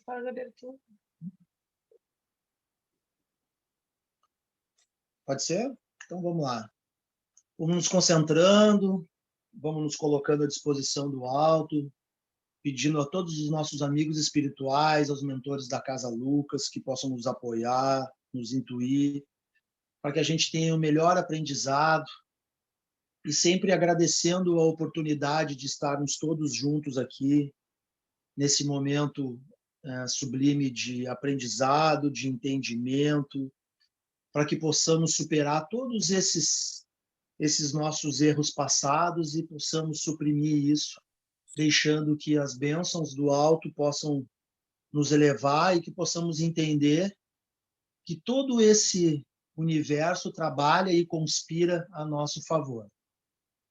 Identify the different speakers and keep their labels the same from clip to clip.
Speaker 1: Faz a abertura.
Speaker 2: Pode ser? Então vamos lá. Vamos nos concentrando, vamos nos colocando à disposição do alto, pedindo a todos os nossos amigos espirituais, aos mentores da Casa Lucas, que possam nos apoiar, nos intuir, para que a gente tenha o melhor aprendizado e sempre agradecendo a oportunidade de estarmos todos juntos aqui, nesse momento sublime de aprendizado, de entendimento, para que possamos superar todos esses nossos erros passados e possamos suprimir isso, deixando que as bênçãos do alto possam nos elevar e que possamos entender que todo esse universo trabalha e conspira a nosso favor.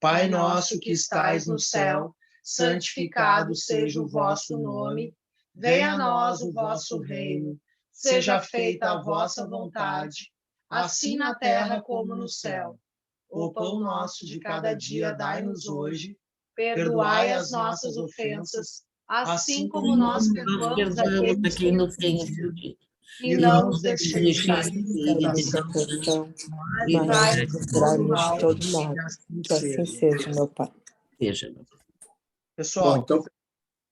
Speaker 2: Pai nosso que estais no céu, santificado seja o vosso nome, venha a nós o vosso reino, seja feita a vossa vontade, assim na terra como no céu. O pão nosso de cada dia dai-nos hoje, perdoai as nossas ofensas, assim como nós perdoamos aqueles que nos têm ofendido. E não nos deixeis cair em tentação, mas livrai-nos de todo mal. Que assim seja, meu Pai. Pessoal,
Speaker 3: Bom, então...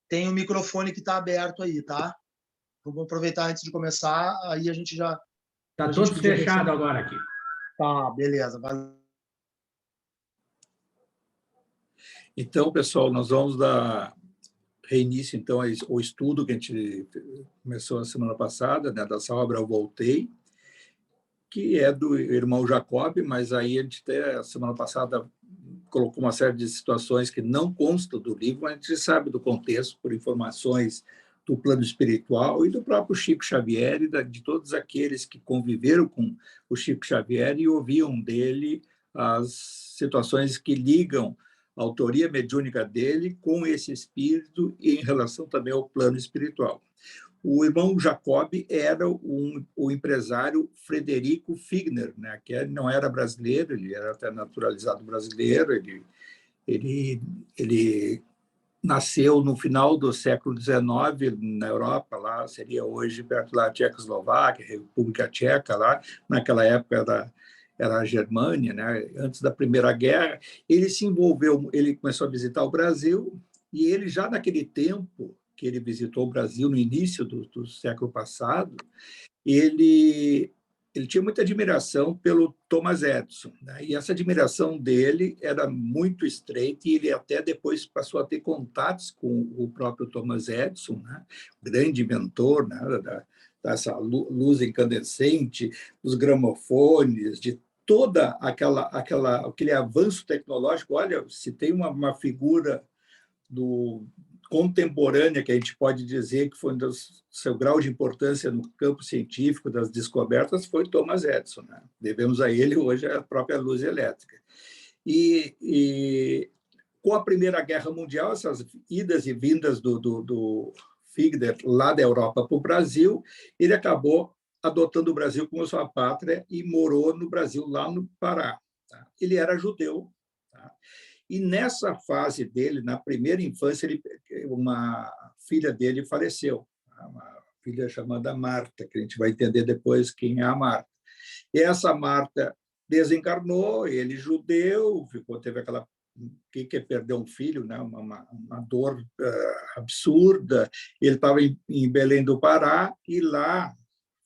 Speaker 2: tem o microfone que está aberto aí, tá? Vamos aproveitar antes de começar, aí a gente já...
Speaker 3: Está tudo fechado agora aqui.
Speaker 2: Tá, beleza. Valeu.
Speaker 4: Então, pessoal, nós vamos dar reinício, então, ao estudo que a gente começou a semana passada, né, dessa obra Eu Voltei, que é do irmão Jacob, mas aí a gente, até a semana passada, colocou uma série de situações que não constam do livro, mas a gente sabe do contexto, por informações do plano espiritual e do próprio Chico Xavier e de todos aqueles que conviveram com o Chico Xavier e ouviam dele as situações que ligam a autoria mediúnica dele com esse espírito e em relação também ao plano espiritual. O irmão Jacob era o empresário Frederico Figner, né, que não era brasileiro, ele era até naturalizado brasileiro, ele nasceu no final do século XIX na Europa, lá seria hoje perto da Tchecoslováquia, República Tcheca, lá naquela época era a Germânia, né, antes da Primeira Guerra. Ele se envolveu, ele começou a visitar o Brasil e ele já naquele tempo que ele visitou o Brasil no início do século passado, ele tinha muita admiração pelo Thomas Edison, né? E essa admiração dele era muito estreita e ele até depois passou a ter contatos com o próprio Thomas Edison, né? Grande inventor, né? Dessa luz incandescente, dos gramofones, de toda aquele avanço tecnológico. Olha, se tem uma figura contemporânea que a gente pode dizer que foi seu grau de importância no campo científico das descobertas foi Thomas Edison, né? Devemos a ele hoje a própria luz elétrica. E com a Primeira Guerra Mundial, essas idas e vindas do Figner lá da Europa para o Brasil, ele acabou adotando o Brasil como sua pátria e morou no Brasil, lá no Pará. Tá? Ele era judeu, tá? E nessa fase dele, na primeira infância, uma filha dele faleceu, uma filha chamada Marta, que a gente vai entender depois quem é a Marta. E essa Marta desencarnou, ele judeu, teve aquela... O que é perder um filho, né? uma dor absurda. Ele estava em Belém do Pará e lá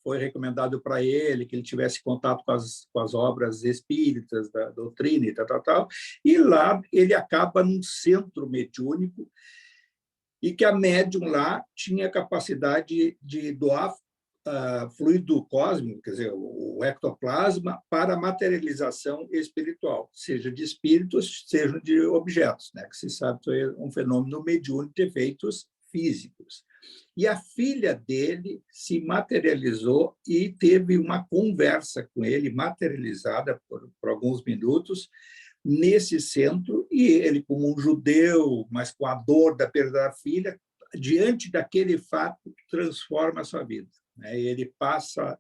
Speaker 4: foi recomendado para ele que ele tivesse contato com as obras espíritas, da doutrina e tal. E lá ele acaba num centro mediúnico e que a médium lá tinha capacidade de doar fluido cósmico, quer dizer, o ectoplasma, para materialização espiritual, seja de espíritos, seja de objetos, né? Que se sabe que é um fenômeno mediúnico de efeitos físicos. E a filha dele se materializou e teve uma conversa com ele, materializada por alguns minutos, nesse centro, e ele, como um judeu, mas com a dor da perda da filha, diante daquele fato, transforma a sua vida. Ele passa,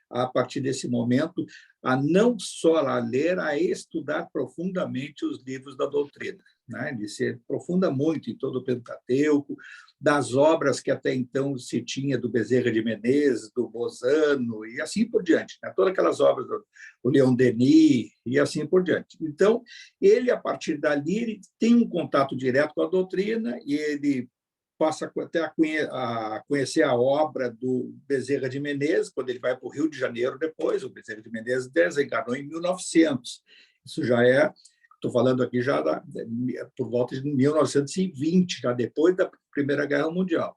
Speaker 4: a partir desse momento, a não só a ler, a estudar profundamente os livros da doutrina. Ele se aprofunda muito em todo o Pentateuco, das obras que até então se tinha do Bezerra de Menezes, do Bozano, e assim por diante, né? Todas aquelas obras do Leon Denis, e assim por diante. Então, ele, a partir dali, ele tem um contato direto com a doutrina, e ele passa até a conhecer a obra do Bezerra de Menezes, quando ele vai para o Rio de Janeiro depois. O Bezerra de Menezes desencarnou em 1900. Isso já é, estou falando aqui já por volta de 1920, já depois da Primeira Guerra Mundial.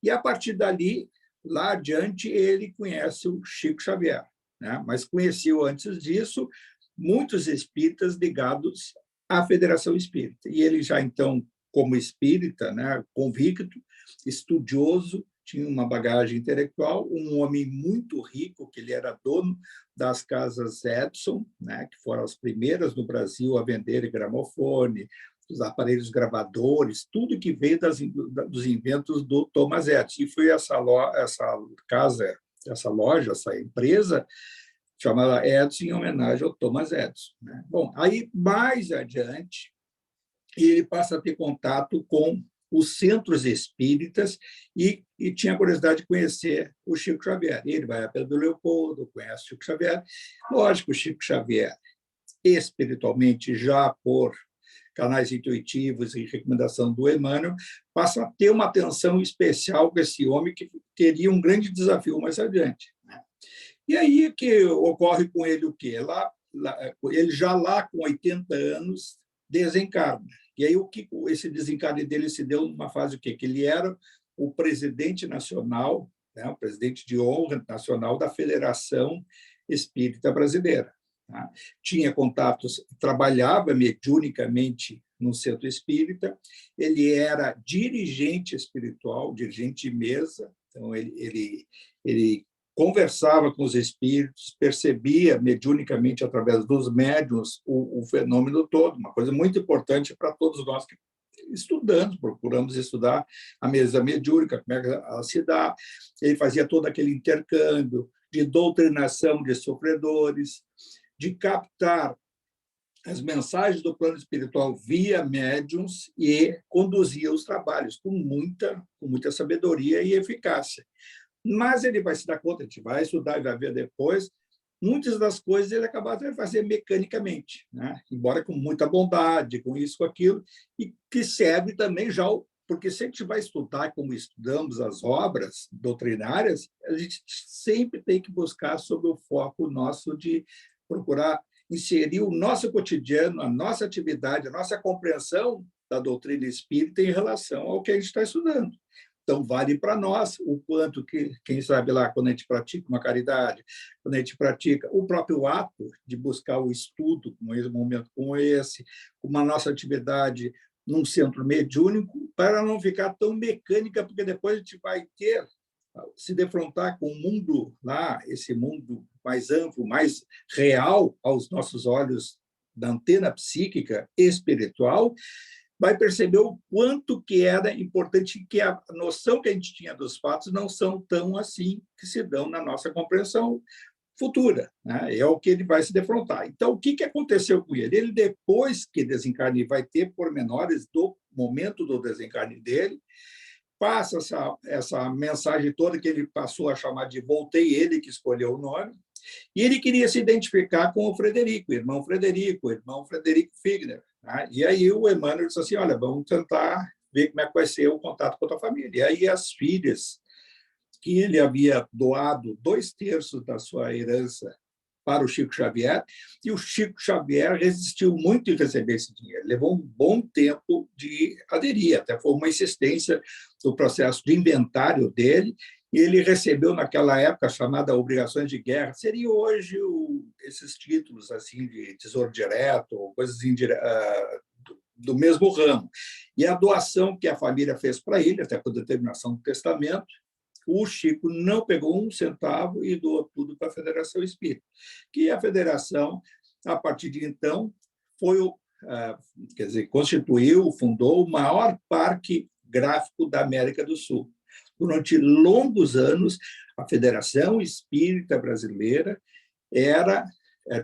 Speaker 4: E, a partir dali, lá adiante, ele conhece o Chico Xavier, né? Mas conheceu, antes disso, muitos espíritas ligados à Federação Espírita. E ele já, então, como espírita, né, convicto, estudioso, tinha uma bagagem intelectual, um homem muito rico, que ele era dono das casas Edison, né, que foram as primeiras no Brasil a vender gramofone, os aparelhos gravadores, tudo que veio dos inventos do Thomas Edison. E foi essa casa, essa loja, essa empresa, chamada Edison, em homenagem ao Thomas Edison, né? Bom, aí, mais adiante, ele passa a ter contato com os centros espíritas e tinha curiosidade de conhecer o Chico Xavier. Ele vai a Pedro Leopoldo, conhece o Chico Xavier. Lógico, o Chico Xavier, espiritualmente, já por canais intuitivos e recomendação do Emmanuel, passa a ter uma atenção especial com esse homem que teria um grande desafio mais adiante, né? E aí que ocorre com ele o quê? Ele já lá com 80 anos desencarna. E aí o que esse desencarne dele se deu numa fase o quê? Que ele era o presidente nacional, né, o presidente de honra nacional da Federação Espírita Brasileira, tá? Tinha contatos, trabalhava mediunicamente no centro espírita, ele era dirigente espiritual, dirigente de mesa, então ele conversava com os espíritos, percebia mediunicamente, através dos médiuns, o fenômeno todo, uma coisa muito importante para todos nós que estudamos, procuramos estudar a mesa mediúnica, como é que ela se dá. Ele fazia todo aquele intercâmbio de doutrinação de sofredores, de captar as mensagens do plano espiritual via médiuns e conduzia os trabalhos com muita sabedoria e eficácia. Mas ele vai se dar conta, a gente vai estudar e vai ver depois, muitas das coisas ele acabava de fazer mecanicamente, né? Embora com muita bondade, com isso, com aquilo, e que serve também já, porque se a gente vai estudar como estudamos as obras doutrinárias, a gente sempre tem que buscar sobre o foco nosso de procurar inserir o nosso cotidiano, a nossa atividade, a nossa compreensão da doutrina espírita em relação ao que a gente está estudando. Então, vale para nós o quanto que, quem sabe lá, quando a gente pratica uma caridade, quando a gente pratica o próprio ato de buscar o estudo, num momento como esse, uma nossa atividade num centro mediúnico, para não ficar tão mecânica, porque depois a gente vai se defrontar com o mundo lá, esse mundo mais amplo, mais real aos nossos olhos da antena psíquica e espiritual, vai perceber o quanto que era importante, que a noção que a gente tinha dos fatos não são tão assim que se dão na nossa compreensão futura, né? É o que ele vai se defrontar. Então, o que aconteceu com ele? Ele, depois que desencarne, vai ter pormenores do momento do desencarne dele, passa essa mensagem toda que ele passou a chamar de voltei, ele que escolheu o nome, e ele queria se identificar com o Frederico, o irmão Frederico Figner, né? E aí o Emmanuel disse assim, olha, vamos tentar ver como é que vai ser o contato com a tua família. E aí as filhas, que ele havia doado 2/3 da sua herança para o Chico Xavier, e o Chico Xavier resistiu muito em receber esse dinheiro. Levou um bom tempo de aderir, até foi uma insistência do processo de inventário dele, e ele recebeu, naquela época, chamada obrigações de guerra, seria hoje esses títulos assim de tesouro direto, ou coisas do mesmo ramo. E a doação que a família fez para ele, até por determinação do testamento, o Chico não pegou um centavo e doou tudo para a Federação Espírita, que a Federação, a partir de então, constituiu, fundou o maior parque gráfico da América do Sul. Durante longos anos, a Federação Espírita Brasileira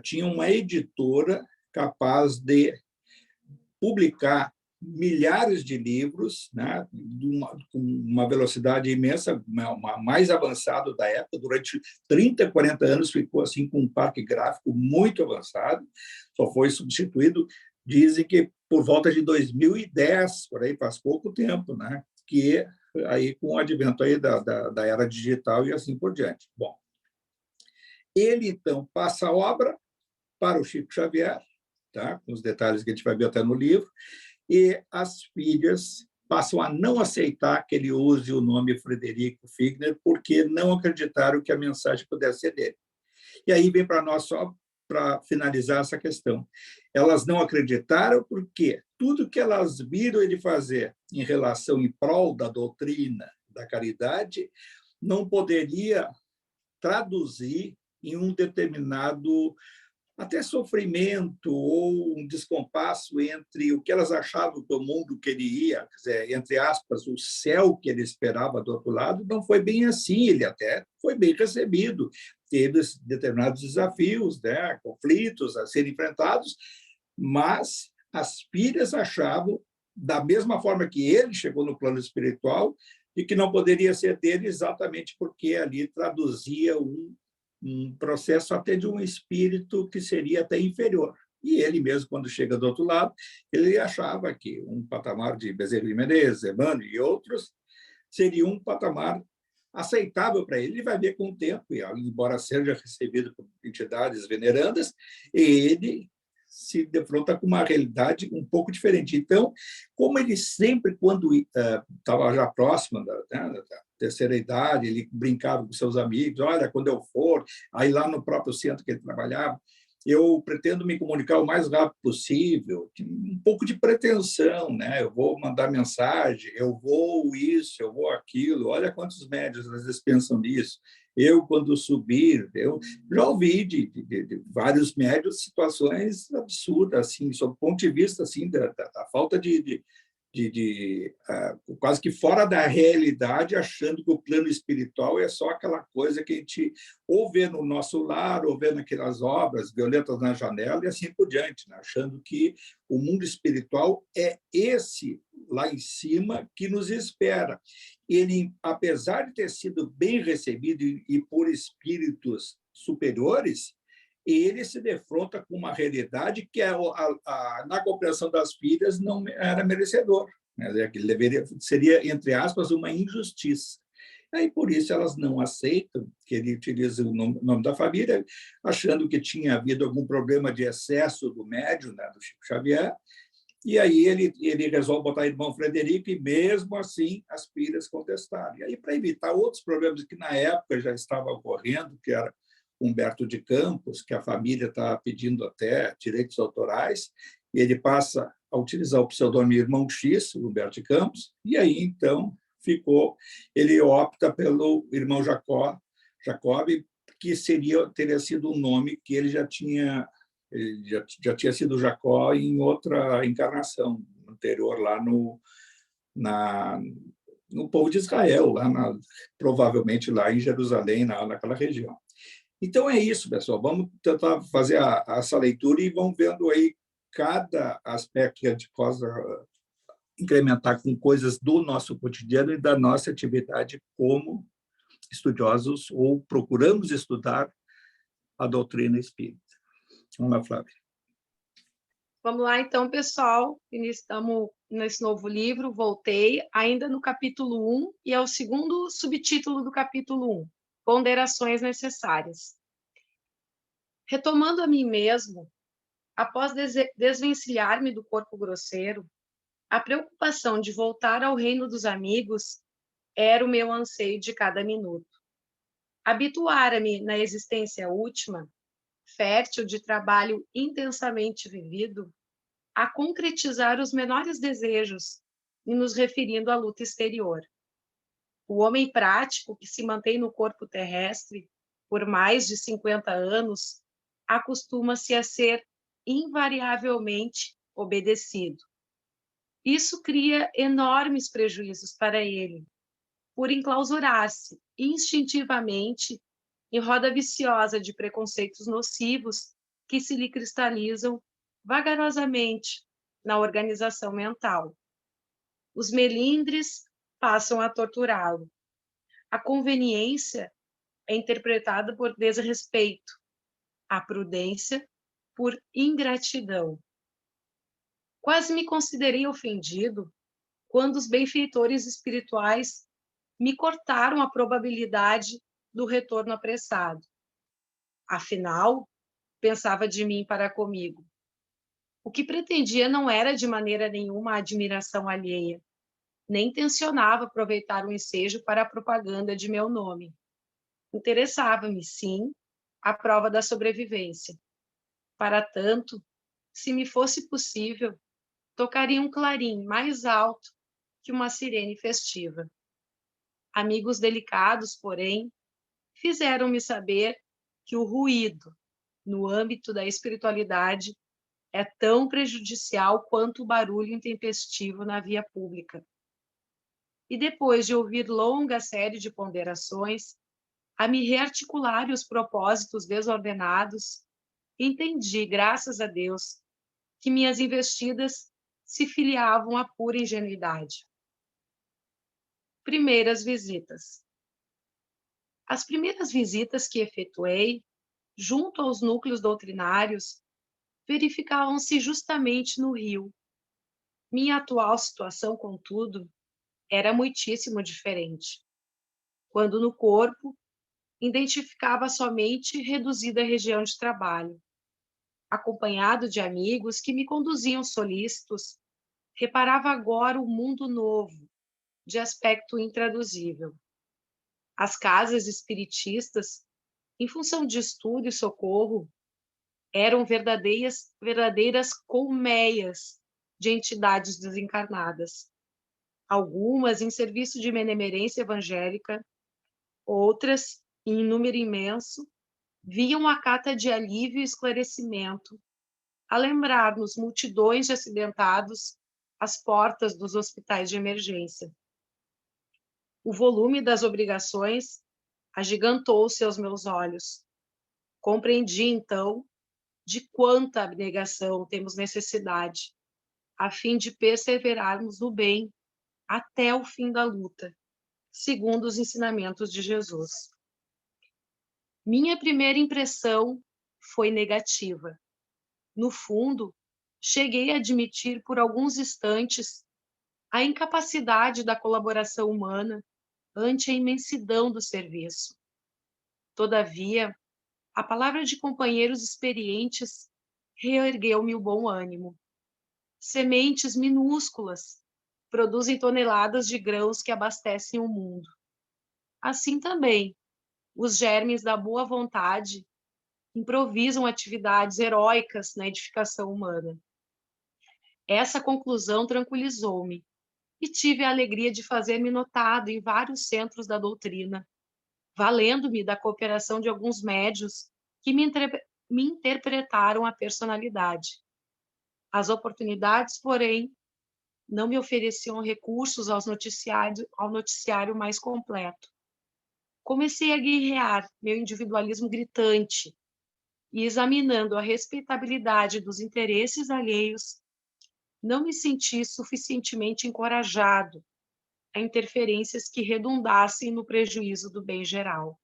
Speaker 4: tinha uma editora capaz de publicar milhares de livros, né, com uma velocidade imensa, mais avançado da época. Durante 30, 40 anos ficou assim com um parque gráfico muito avançado, só foi substituído, dizem que por volta de 2010, por aí faz pouco tempo, né, que aí com o advento aí da era digital e assim por diante. Bom, ele então passa a obra para o Chico Xavier, tá, com os detalhes que a gente vai ver até no livro, e as filhas passam a não aceitar que ele use o nome Frederico Figner, porque não acreditaram que a mensagem pudesse ser dele. E aí vem para nós, só para finalizar essa questão. Elas não acreditaram porque tudo que elas viram ele fazer em relação, em prol da doutrina, da caridade, não poderia traduzir em um determinado até sofrimento ou um descompasso entre o que elas achavam que o mundo queria, quer dizer, entre aspas, o céu que ele esperava do outro lado, não foi bem assim. Ele até foi bem recebido, teve determinados desafios, né, conflitos a serem enfrentados, mas as filhas achavam, da mesma forma que ele chegou no plano espiritual, de que não poderia ser dele exatamente porque ali traduzia um processo até de um espírito que seria até inferior. E ele mesmo, quando chega do outro lado, ele achava que um patamar de Bezerra de Menezes, Emmanuel e outros seria um patamar aceitável para ele. Ele vai ver com o tempo, e, embora seja recebido por entidades venerandas, ele se defronta com uma realidade um pouco diferente. Então, como ele sempre, quando estava já próximo da terceira idade, ele brincava com seus amigos, olha, quando eu for, aí lá no próprio centro que ele trabalhava, eu pretendo me comunicar o mais rápido possível, um pouco de pretensão, né? Eu vou mandar mensagem, eu vou isso, eu vou aquilo, olha quantos médios às vezes pensam nisso. Eu, quando subir, eu já ouvi de vários médios situações absurdas, assim, sob o ponto de vista assim, da falta quase que fora da realidade, achando que o plano espiritual é só aquela coisa que a gente ou vê no nosso lar, ou vê naquelas obras, Violetas na Janela, e assim por diante, né? Achando que o mundo espiritual é esse lá em cima que nos espera. Ele, apesar de ter sido bem recebido e por espíritos superiores, ele se defronta com uma realidade que, na compreensão das filhas, não era merecedor. Né? Seria, entre aspas, uma injustiça. Aí, por isso, elas não aceitam que ele utilize o nome da família, achando que tinha havido algum problema de excesso do médium, né, do Chico Xavier, e aí ele resolve botar irmão Frederico, e mesmo assim as filhas contestaram. E aí, para evitar outros problemas que na época já estavam ocorrendo, que era Humberto de Campos, que a família está pedindo até direitos autorais, e ele passa a utilizar o pseudônimo Irmão X, Humberto de Campos, e aí, então, ele opta pelo irmão Jacob, que teria sido um nome que ele já tinha sido Jacó em outra encarnação anterior, lá no povo de Israel, provavelmente lá em Jerusalém, naquela região. Então, é isso, pessoal. Vamos tentar fazer essa leitura e vamos vendo aí cada aspecto que a gente possa incrementar com coisas do nosso cotidiano e da nossa atividade como estudiosos, ou procuramos estudar a doutrina espírita. Vamos lá, Flávia.
Speaker 1: Vamos lá, então, pessoal. Estamos nesse novo livro, voltei, ainda no capítulo 1, e é o segundo subtítulo do capítulo 1. Ponderações necessárias. Retomando a mim mesmo, após desvencilhar-me do corpo grosseiro, a preocupação de voltar ao reino dos amigos era o meu anseio de cada minuto. Habituara-me na existência última, fértil de trabalho intensamente vivido, a concretizar os menores desejos e nos referindo à luta exterior. O homem prático que se mantém no corpo terrestre por mais de 50 anos acostuma-se a ser invariavelmente obedecido. Isso cria enormes prejuízos para ele, por enclausurar-se instintivamente em roda viciosa de preconceitos nocivos que se lhe cristalizam vagarosamente na organização mental. Os melindres passam a torturá-lo. A conveniência é interpretada por desrespeito, a prudência por ingratidão. Quase me considerei ofendido quando os benfeitores espirituais me cortaram a probabilidade do retorno apressado. Afinal, pensava de mim para comigo, o que pretendia não era de maneira nenhuma a admiração alheia, nem intencionava aproveitar o ensejo para a propaganda de meu nome. Interessava-me, sim, a prova da sobrevivência. Para tanto, se me fosse possível, tocaria um clarim mais alto que uma sirene festiva. Amigos delicados, porém, fizeram-me saber que o ruído, no âmbito da espiritualidade, é tão prejudicial quanto o barulho intempestivo na via pública. E depois de ouvir longa série de ponderações, a me rearticular os propósitos desordenados, entendi, graças a Deus, que minhas investidas se filiavam à pura ingenuidade. Primeiras visitas. As primeiras visitas que efetuei, junto aos núcleos doutrinários, verificavam-se justamente no Rio. Minha atual situação, contudo, era muitíssimo diferente. Quando no corpo, identificava somente reduzida região de trabalho. Acompanhado de amigos que me conduziam solícitos, reparava agora o mundo novo, de aspecto intraduzível. As casas espiritistas, em função de estudo e socorro, eram verdadeiras colmeias de entidades desencarnadas. Algumas em serviço de benemerência evangélica, outras, em número imenso, viam a cata de alívio e esclarecimento, a lembrar-nos multidões de acidentados às portas dos hospitais de emergência. O volume das obrigações agigantou-se aos meus olhos. Compreendi, então, de quanta abnegação temos necessidade, a fim de perseverarmos no bem até o fim da luta, segundo os ensinamentos de Jesus. Minha primeira impressão foi negativa. No fundo, cheguei a admitir por alguns instantes a incapacidade da colaboração humana ante a imensidão do serviço. Todavia, a palavra de companheiros experientes reergueu-me o bom ânimo. Sementes minúsculas produzem toneladas de grãos que abastecem o mundo. Assim também, os germes da boa vontade improvisam atividades heróicas na edificação humana. Essa conclusão tranquilizou-me e tive a alegria de fazer-me notado em vários centros da doutrina, valendo-me da cooperação de alguns médios que me interpretaram a personalidade. As oportunidades, porém, não me ofereciam recursos ao noticiário mais completo. Comecei a guerrear meu individualismo gritante e, examinando a respeitabilidade dos interesses alheios, não me senti suficientemente encorajado a interferências que redundassem no prejuízo do bem geral.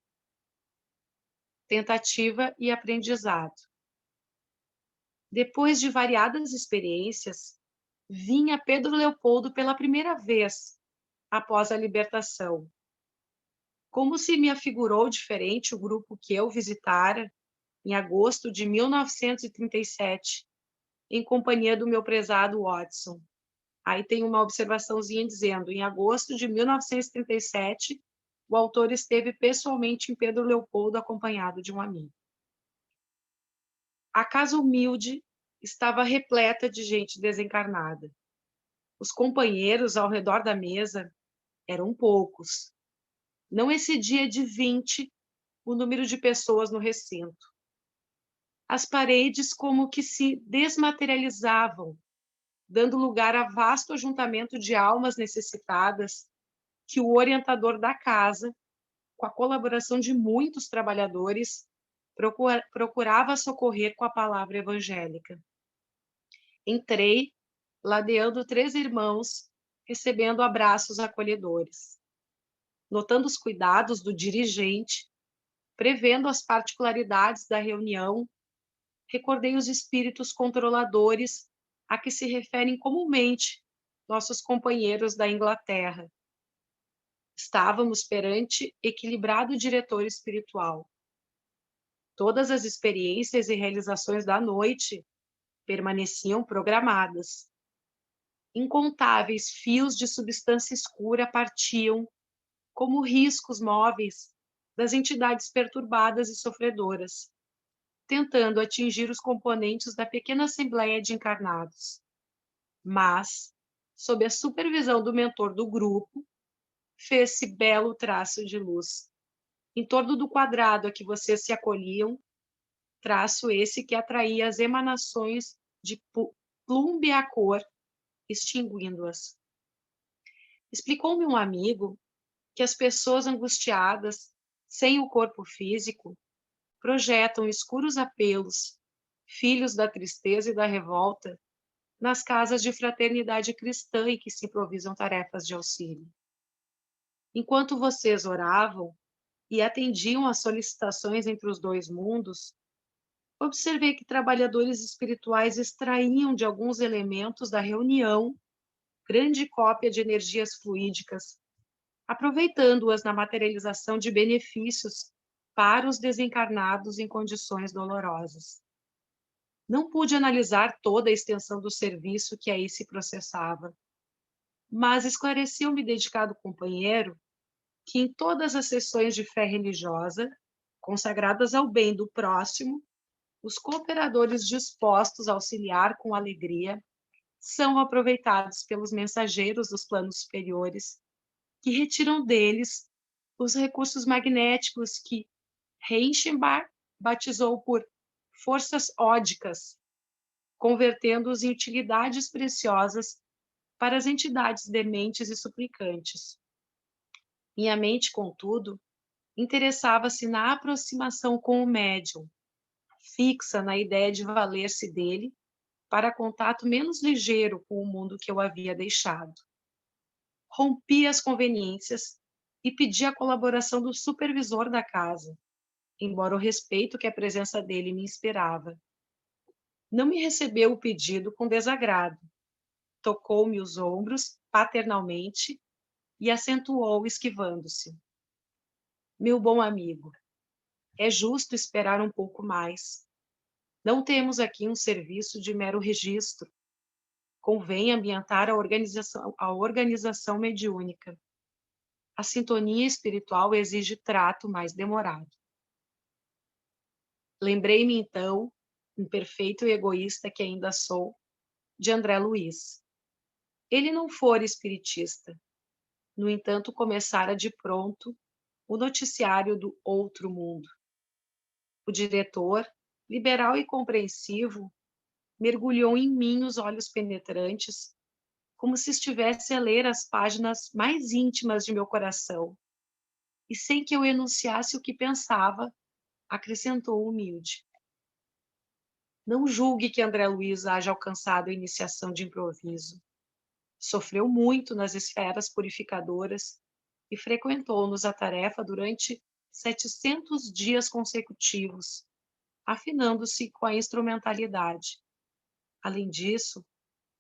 Speaker 1: Tentativa e aprendizado. Depois de variadas experiências, vim a Pedro Leopoldo pela primeira vez após a libertação. Como se me afigurou diferente o grupo que eu visitara em agosto de 1937, em companhia do meu prezado Watson. Aí tem uma observaçãozinha dizendo, em agosto de 1937, o autor esteve pessoalmente em Pedro Leopoldo acompanhado de um amigo. A casa humilde estava repleta de gente desencarnada. Os companheiros ao redor da mesa eram poucos. Não excedia de 20 o número de pessoas no recinto. As paredes como que se desmaterializavam, dando lugar a vasto ajuntamento de almas necessitadas que o orientador da casa, com a colaboração de muitos trabalhadores, procurava socorrer com a palavra evangélica. Entrei, ladeando 3 irmãos recebendo abraços acolhedores. Notando os cuidados do dirigente, prevendo as particularidades da reunião, recordei os espíritos controladores a que se referem comumente nossos companheiros da Inglaterra. Estávamos perante equilibrado diretor espiritual. Todas as experiências e realizações da noite permaneciam programadas. Incontáveis fios de substância escura partiam, como riscos móveis, das entidades perturbadas e sofredoras, tentando atingir os componentes da pequena assembleia de encarnados. Mas, sob a supervisão do mentor do grupo, fez-se belo traço de luz. Em torno do quadrado a que vocês se acolhiam, traço esse que atraía as emanações de plumbe à cor, extinguindo-as. Explicou-me um amigo que as pessoas angustiadas, sem o corpo físico, projetam escuros apelos, filhos da tristeza e da revolta, nas casas de fraternidade cristã em que se improvisam tarefas de auxílio. Enquanto vocês oravam e atendiam às solicitações entre os dois mundos, observei que trabalhadores espirituais extraíam de alguns elementos da reunião grande cópia de energias fluídicas, aproveitando-as na materialização de benefícios para os desencarnados em condições dolorosas. Não pude analisar toda a extensão do serviço que aí se processava, mas esclareceu me dedicado companheiro que em todas as sessões de fé religiosa, consagradas ao bem do próximo, os cooperadores dispostos a auxiliar com alegria são aproveitados pelos mensageiros dos planos superiores, que retiram deles os recursos magnéticos que Reichenbach batizou por forças ódicas, convertendo-os em utilidades preciosas para as entidades dementes e suplicantes. Minha mente, contudo, interessava-se na aproximação com o médium, fixa na ideia de valer-se dele para contato menos ligeiro com o mundo que eu havia deixado. Rompi as conveniências e pedi a colaboração do supervisor da casa, embora o respeito que a presença dele me inspirava. Não me recebeu o pedido com desagrado. Tocou-me os ombros paternalmente e acentuou esquivando-se. Meu bom amigo, é justo esperar um pouco mais. Não temos aqui um serviço de mero registro. Convém ambientar a organização mediúnica. A sintonia espiritual exige trato mais demorado. Lembrei-me então, imperfeito e egoísta que ainda sou, de André Luiz. Ele não fora espiritista. No entanto, começara de pronto o noticiário do outro mundo. O diretor, liberal e compreensivo, mergulhou em mim os olhos penetrantes, como se estivesse a ler as páginas mais íntimas de meu coração, e sem que eu enunciasse o que pensava, acrescentou humilde. Não julgue que André Luiz haja alcançado a iniciação de improviso. Sofreu muito nas esferas purificadoras e frequentou-nos a tarefa durante 700 dias consecutivos, afinando-se com a instrumentalidade. Além disso,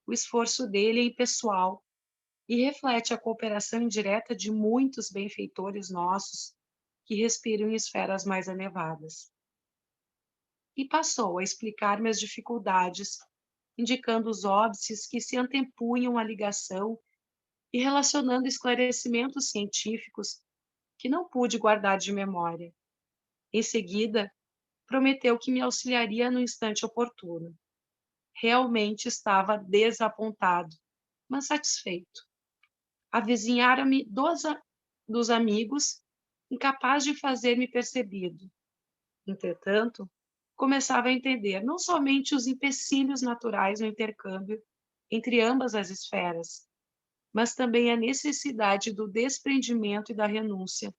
Speaker 1: o esforço dele é impessoal e reflete a cooperação indireta de muitos benfeitores nossos que respiram em esferas mais elevadas. E passou a explicar-me as dificuldades, indicando os óbices que se antepunham à ligação e relacionando esclarecimentos científicos que não pude guardar de memória. Em seguida, prometeu que me auxiliaria no instante oportuno. Realmente estava desapontado, mas satisfeito. Avizinhara-me dos amigos, incapaz de fazer-me percebido. Entretanto, começava a entender não somente os empecilhos naturais no intercâmbio entre ambas as esferas, mas também a necessidade do desprendimento e da renúncia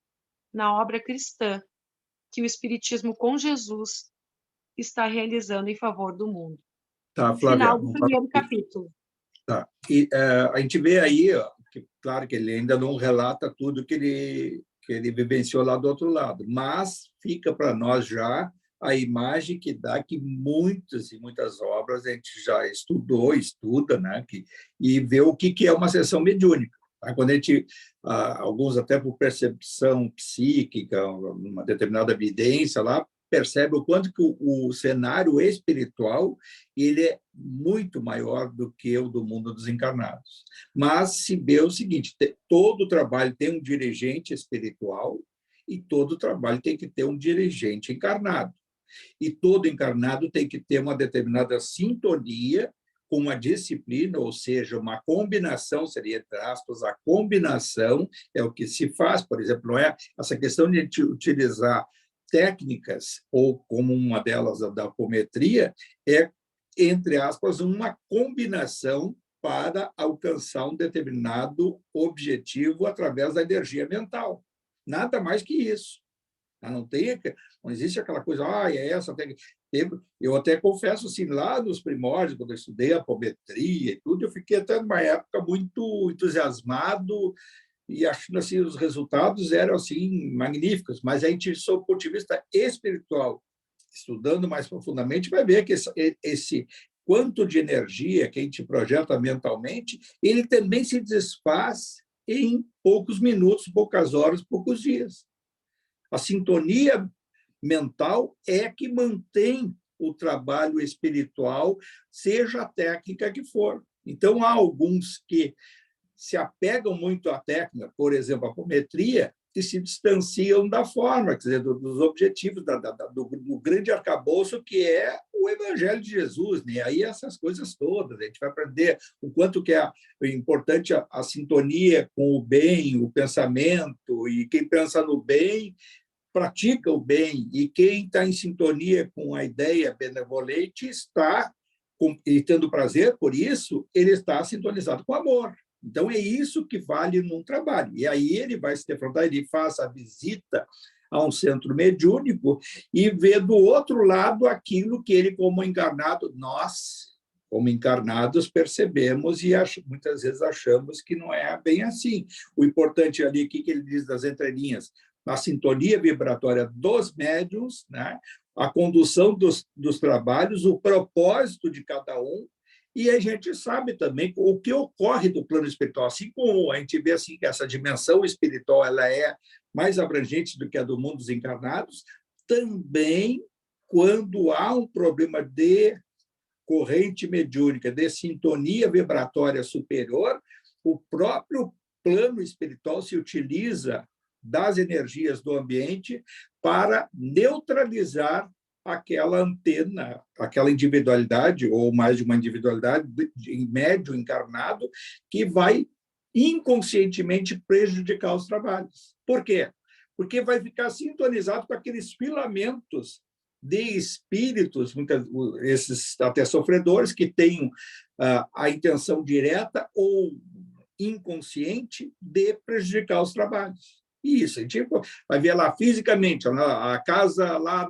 Speaker 1: na obra cristã que o Espiritismo com Jesus está realizando em favor do mundo.
Speaker 4: Tá, Flávia.
Speaker 1: Final do primeiro capítulo.
Speaker 4: Tá. E a gente vê aí que, claro que ele ainda não relata tudo que ele vivenciou lá do outro lado, mas fica para nós já a imagem que dá que muitas e muitas obras a gente já estudou, estuda, né? E vê o que é uma sessão mediúnica. Tá? Quando a gente, alguns até por percepção psíquica, uma determinada evidência lá, percebe o quanto que o cenário espiritual ele é muito maior do que o do mundo dos encarnados. Mas se vê o seguinte, todo trabalho tem um dirigente espiritual e todo trabalho tem que ter um dirigente encarnado. E todo encarnado tem que ter uma determinada sintonia com a disciplina, ou seja, uma combinação, seria, entre aspas, a combinação é o que se faz, por exemplo, não é essa questão de utilizar técnicas, ou como uma delas, a da apometria, é, entre aspas, uma combinação para alcançar um determinado objetivo através da energia mental. Nada mais que isso. Não existe aquela coisa, é essa técnica. Eu até confesso, assim, lá nos primórdios, quando eu estudei apometria e tudo, eu fiquei até numa época muito entusiasmado e achando assim, os resultados eram assim magníficos, mas a gente, sob o ponto de vista espiritual, estudando mais profundamente, vai ver que esse quanto de energia que a gente projeta mentalmente, ele também se desfaz em poucos minutos, poucas horas, poucos dias. A sintonia mental é que mantém o trabalho espiritual, seja a técnica que for. Então, há alguns que se apegam muito à técnica, por exemplo, a apometria, que se distanciam da forma, quer dizer, dos objetivos, do grande arcabouço que é o Evangelho de Jesus. Né? E aí essas coisas todas, a gente vai aprender o quanto que é importante a sintonia com o bem, o pensamento, e quem pensa no bem pratica o bem, e quem está em sintonia com a ideia benevolente está, e tendo prazer por isso, ele está sintonizado com o amor. Então, é isso que vale num trabalho. E aí ele vai se defrontar, ele faz a visita a um centro mediúnico e vê do outro lado aquilo que ele, como encarnado, nós, como encarnados, percebemos e muitas vezes achamos que não é bem assim. O importante ali, o que ele diz das entrelinhas? A sintonia vibratória dos médiuns, né? A condução dos trabalhos, o propósito de cada um, e a gente sabe também o que ocorre do plano espiritual. Assim como a gente vê assim, que essa dimensão espiritual ela é mais abrangente do que a do mundo dos encarnados, também, quando há um problema de corrente mediúnica, de sintonia vibratória superior, o próprio plano espiritual se utiliza das energias do ambiente para neutralizar aquela antena, aquela individualidade, ou mais de uma individualidade, em médio encarnado, que vai inconscientemente prejudicar os trabalhos. Por quê? Porque vai ficar sintonizado com aqueles filamentos de espíritos, esses até sofredores, que têm a intenção direta ou inconsciente de prejudicar os trabalhos. Isso, a gente vai ver lá fisicamente, a casa lá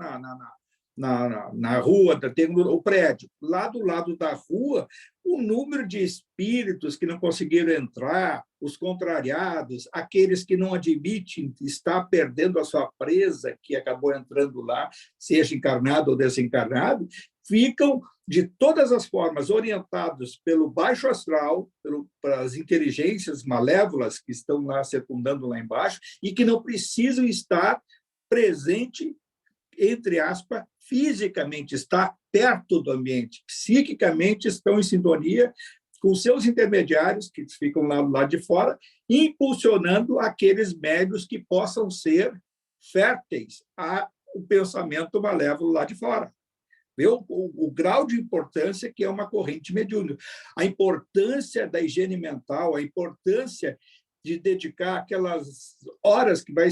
Speaker 4: na rua, tem o prédio. Lá do lado da rua, o número de espíritos que não conseguiram entrar, os contrariados, aqueles que não admitem estar perdendo a sua presa, que acabou entrando lá, seja encarnado ou desencarnado, ficam, de todas as formas, orientados pelo baixo astral, pelas inteligências malévolas que estão lá circundando lá embaixo e que não precisam estar presente, entre aspas, fisicamente, estar perto do ambiente. Psiquicamente estão em sintonia com seus intermediários, que ficam lá de fora, impulsionando aqueles médios que possam ser férteis ao pensamento malévolo lá de fora. Vê o grau de importância que é uma corrente mediúnica. A importância da higiene mental, a importância de dedicar aquelas horas que vai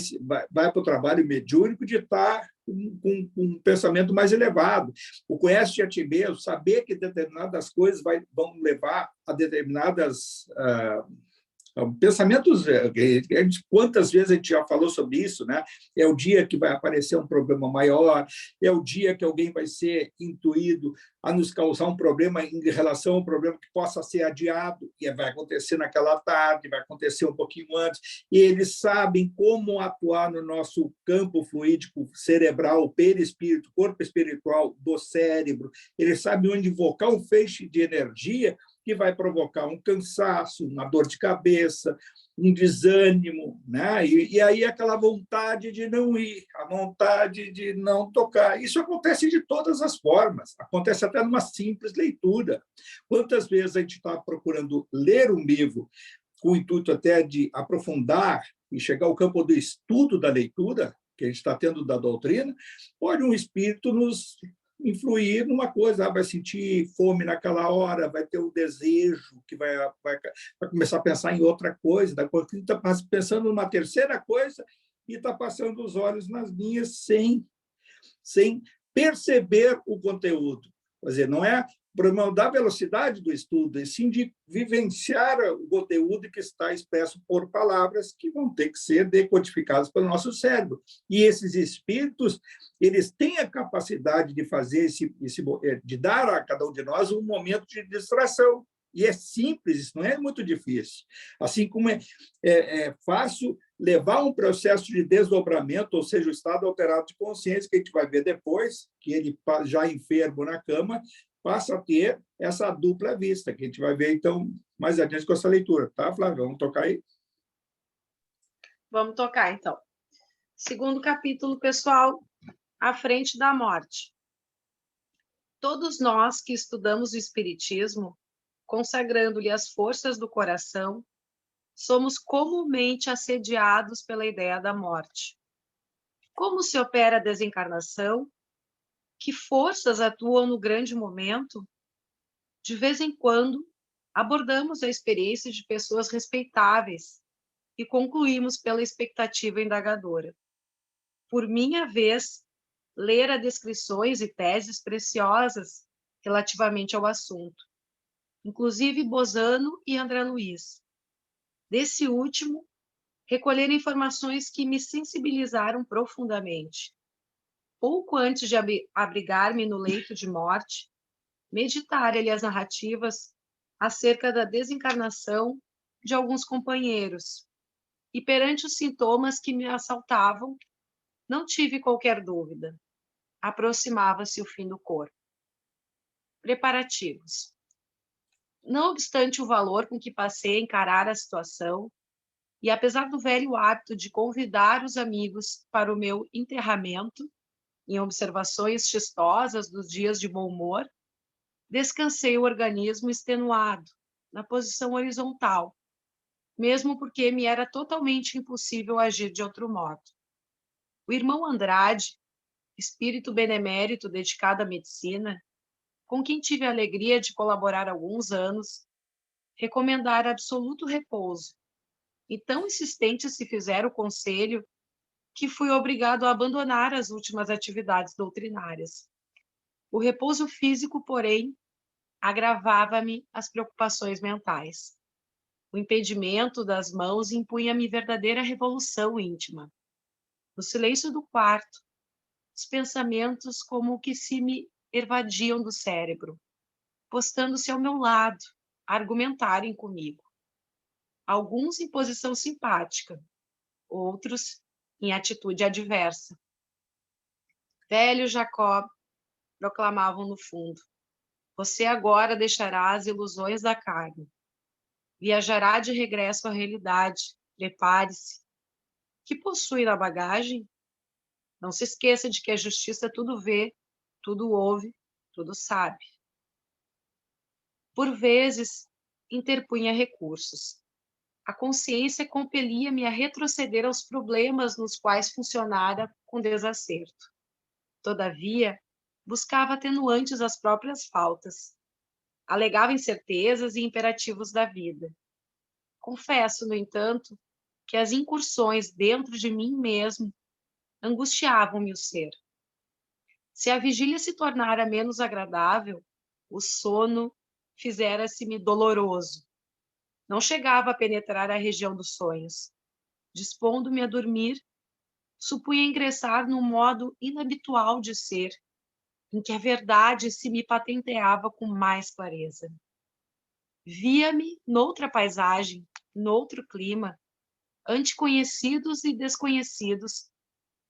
Speaker 4: para o trabalho mediúnico, de estar com um pensamento mais elevado. O conhece-te a ti mesmo, saber que determinadas coisas vão levar a determinadas Pensamentos, quantas vezes a gente já falou sobre isso, né? É o dia que vai aparecer um problema maior, é o dia que alguém vai ser intuído a nos causar um problema em relação a um problema que possa ser adiado, e vai acontecer naquela tarde, vai acontecer um pouquinho antes, e eles sabem como atuar no nosso campo fluídico cerebral, perispírito, corpo espiritual do cérebro, eles sabem onde invocar um feixe de energia que vai provocar um cansaço, uma dor de cabeça, um desânimo, né? E aí aquela vontade de não ir, a vontade de não tocar. Isso acontece de todas as formas, acontece até numa simples leitura. Quantas vezes a gente está procurando ler um livro com o intuito até de aprofundar e chegar ao campo do estudo da leitura, que a gente está tendo da doutrina, pode um espírito nos influir numa coisa, vai sentir fome naquela hora, vai ter um desejo, que vai começar a pensar em outra coisa, está pensando numa terceira coisa e está passando os olhos nas linhas sem perceber o conteúdo. Quer dizer, não é problema da velocidade do estudo, e sim de vivenciar o conteúdo que está expresso por palavras que vão ter que ser decodificadas pelo nosso cérebro. E esses espíritos, eles têm a capacidade de fazer de dar a cada um de nós um momento de distração. E é simples, isso não é muito difícil. Assim como é fácil levar um processo de desdobramento, ou seja, o estado alterado de consciência, que a gente vai ver depois, que ele já enfermo na cama, passa a ter essa dupla vista, que a gente vai ver, então, mais adiante com essa leitura. Tá, Flávio? Vamos tocar aí?
Speaker 1: Vamos tocar, então. Segundo capítulo, pessoal, à frente da morte. Todos nós que estudamos o Espiritismo, consagrando-lhe as forças do coração, somos comumente assediados pela ideia da morte. Como se opera a desencarnação? Que forças atuam no grande momento? De vez em quando, abordamos a experiência de pessoas respeitáveis e concluímos pela expectativa indagadora. Por minha vez, lera descrições e teses preciosas relativamente ao assunto, inclusive Bozano e André Luiz. Desse último, recolher informações que me sensibilizaram profundamente. Pouco antes de abrigar-me no leito de morte, meditar-lhe as narrativas acerca da desencarnação de alguns companheiros, e perante os sintomas que me assaltavam, não tive qualquer dúvida. Aproximava-se o fim do corpo. Preparativos. Não obstante o valor com que passei a encarar a situação, e apesar do velho hábito de convidar os amigos para o meu enterramento, em observações chistosas dos dias de bom humor, descansei o organismo extenuado, na posição horizontal, mesmo porque me era totalmente impossível agir de outro modo. O irmão Andrade, espírito benemérito dedicado à medicina, com quem tive a alegria de colaborar há alguns anos, recomendara absoluto repouso, e tão insistente se fizera o conselho que fui obrigado a abandonar as últimas atividades doutrinárias. O repouso físico, porém, agravava-me as preocupações mentais. O impedimento das mãos impunha-me verdadeira revolução íntima. No silêncio do quarto, os pensamentos como que se me evadiam do cérebro, postando-se ao meu lado, a argumentarem comigo. Alguns em posição simpática, outros em atitude adversa. Velho Jacob, proclamavam no fundo, você agora deixará as ilusões da carne. Viajará de regresso à realidade. Prepare-se. Que possui na bagagem? Não se esqueça de que a justiça tudo vê, tudo ouve, tudo sabe. Por vezes, interpunha recursos. A consciência compelia-me a retroceder aos problemas nos quais funcionara com desacerto. Todavia, buscava atenuantes às próprias faltas. Alegava incertezas e imperativos da vida. Confesso, no entanto, que as incursões dentro de mim mesmo angustiavam-me o ser. Se a vigília se tornara menos agradável, o sono fizera-se-me doloroso. Não chegava a penetrar a região dos sonhos. Dispondo-me a dormir, supunha ingressar num modo inabitual de ser, em que a verdade se me patenteava com mais clareza. Via-me noutra paisagem, noutro clima, ante conhecidos e desconhecidos,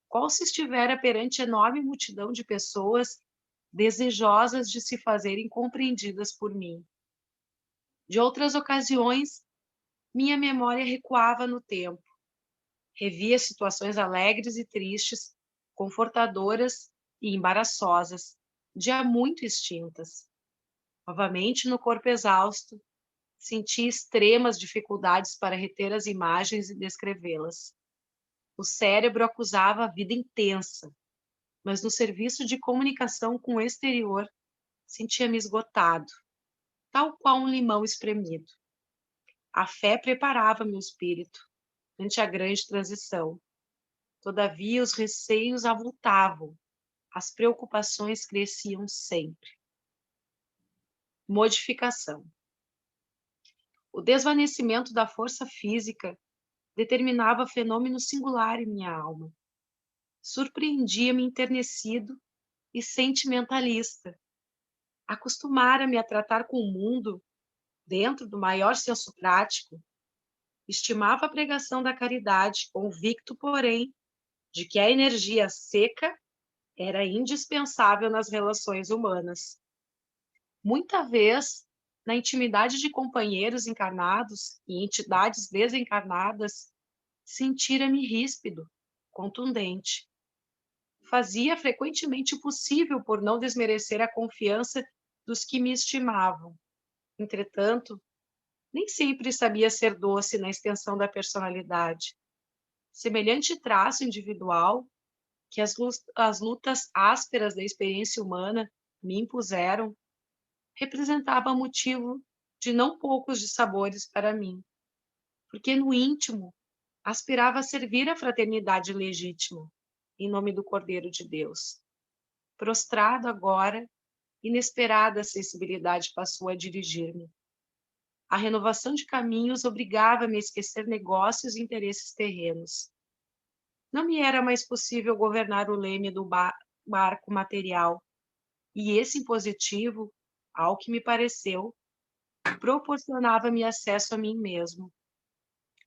Speaker 1: qual se estivera perante enorme multidão de pessoas desejosas de se fazerem compreendidas por mim. De outras ocasiões, minha memória recuava no tempo. Revia situações alegres e tristes, confortadoras e embaraçosas, já muito extintas. Novamente, no corpo exausto, senti extremas dificuldades para reter as imagens e descrevê-las. O cérebro acusava a vida intensa, mas no serviço de comunicação com o exterior, sentia-me esgotado, tal qual um limão espremido. A fé preparava meu espírito ante a grande transição. Todavia, os receios avultavam, as preocupações cresciam sempre. Modificação. O desvanecimento da força física determinava fenômeno singular em minha alma. Surpreendia-me enternecido e sentimentalista. Acostumara-me a tratar com o mundo dentro do maior senso prático. Estimava a pregação da caridade, convicto, porém, de que a energia seca era indispensável nas relações humanas. Muita vez, na intimidade de companheiros encarnados e entidades desencarnadas, sentira-me ríspido, contundente. Fazia frequentemente o possível por não desmerecer a confiança dos que me estimavam. Entretanto, nem sempre sabia ser doce na extensão da personalidade. Semelhante traço individual que as lutas ásperas da experiência humana me impuseram, representava motivo de não poucos dissabores para mim, porque no íntimo aspirava a servir a fraternidade legítima, em nome do Cordeiro de Deus. Prostrado agora, inesperada sensibilidade passou a dirigir-me. A renovação de caminhos obrigava-me a esquecer negócios e interesses terrenos. Não me era mais possível governar o leme do barco material, e esse impositivo, ao que me pareceu, proporcionava-me acesso a mim mesmo.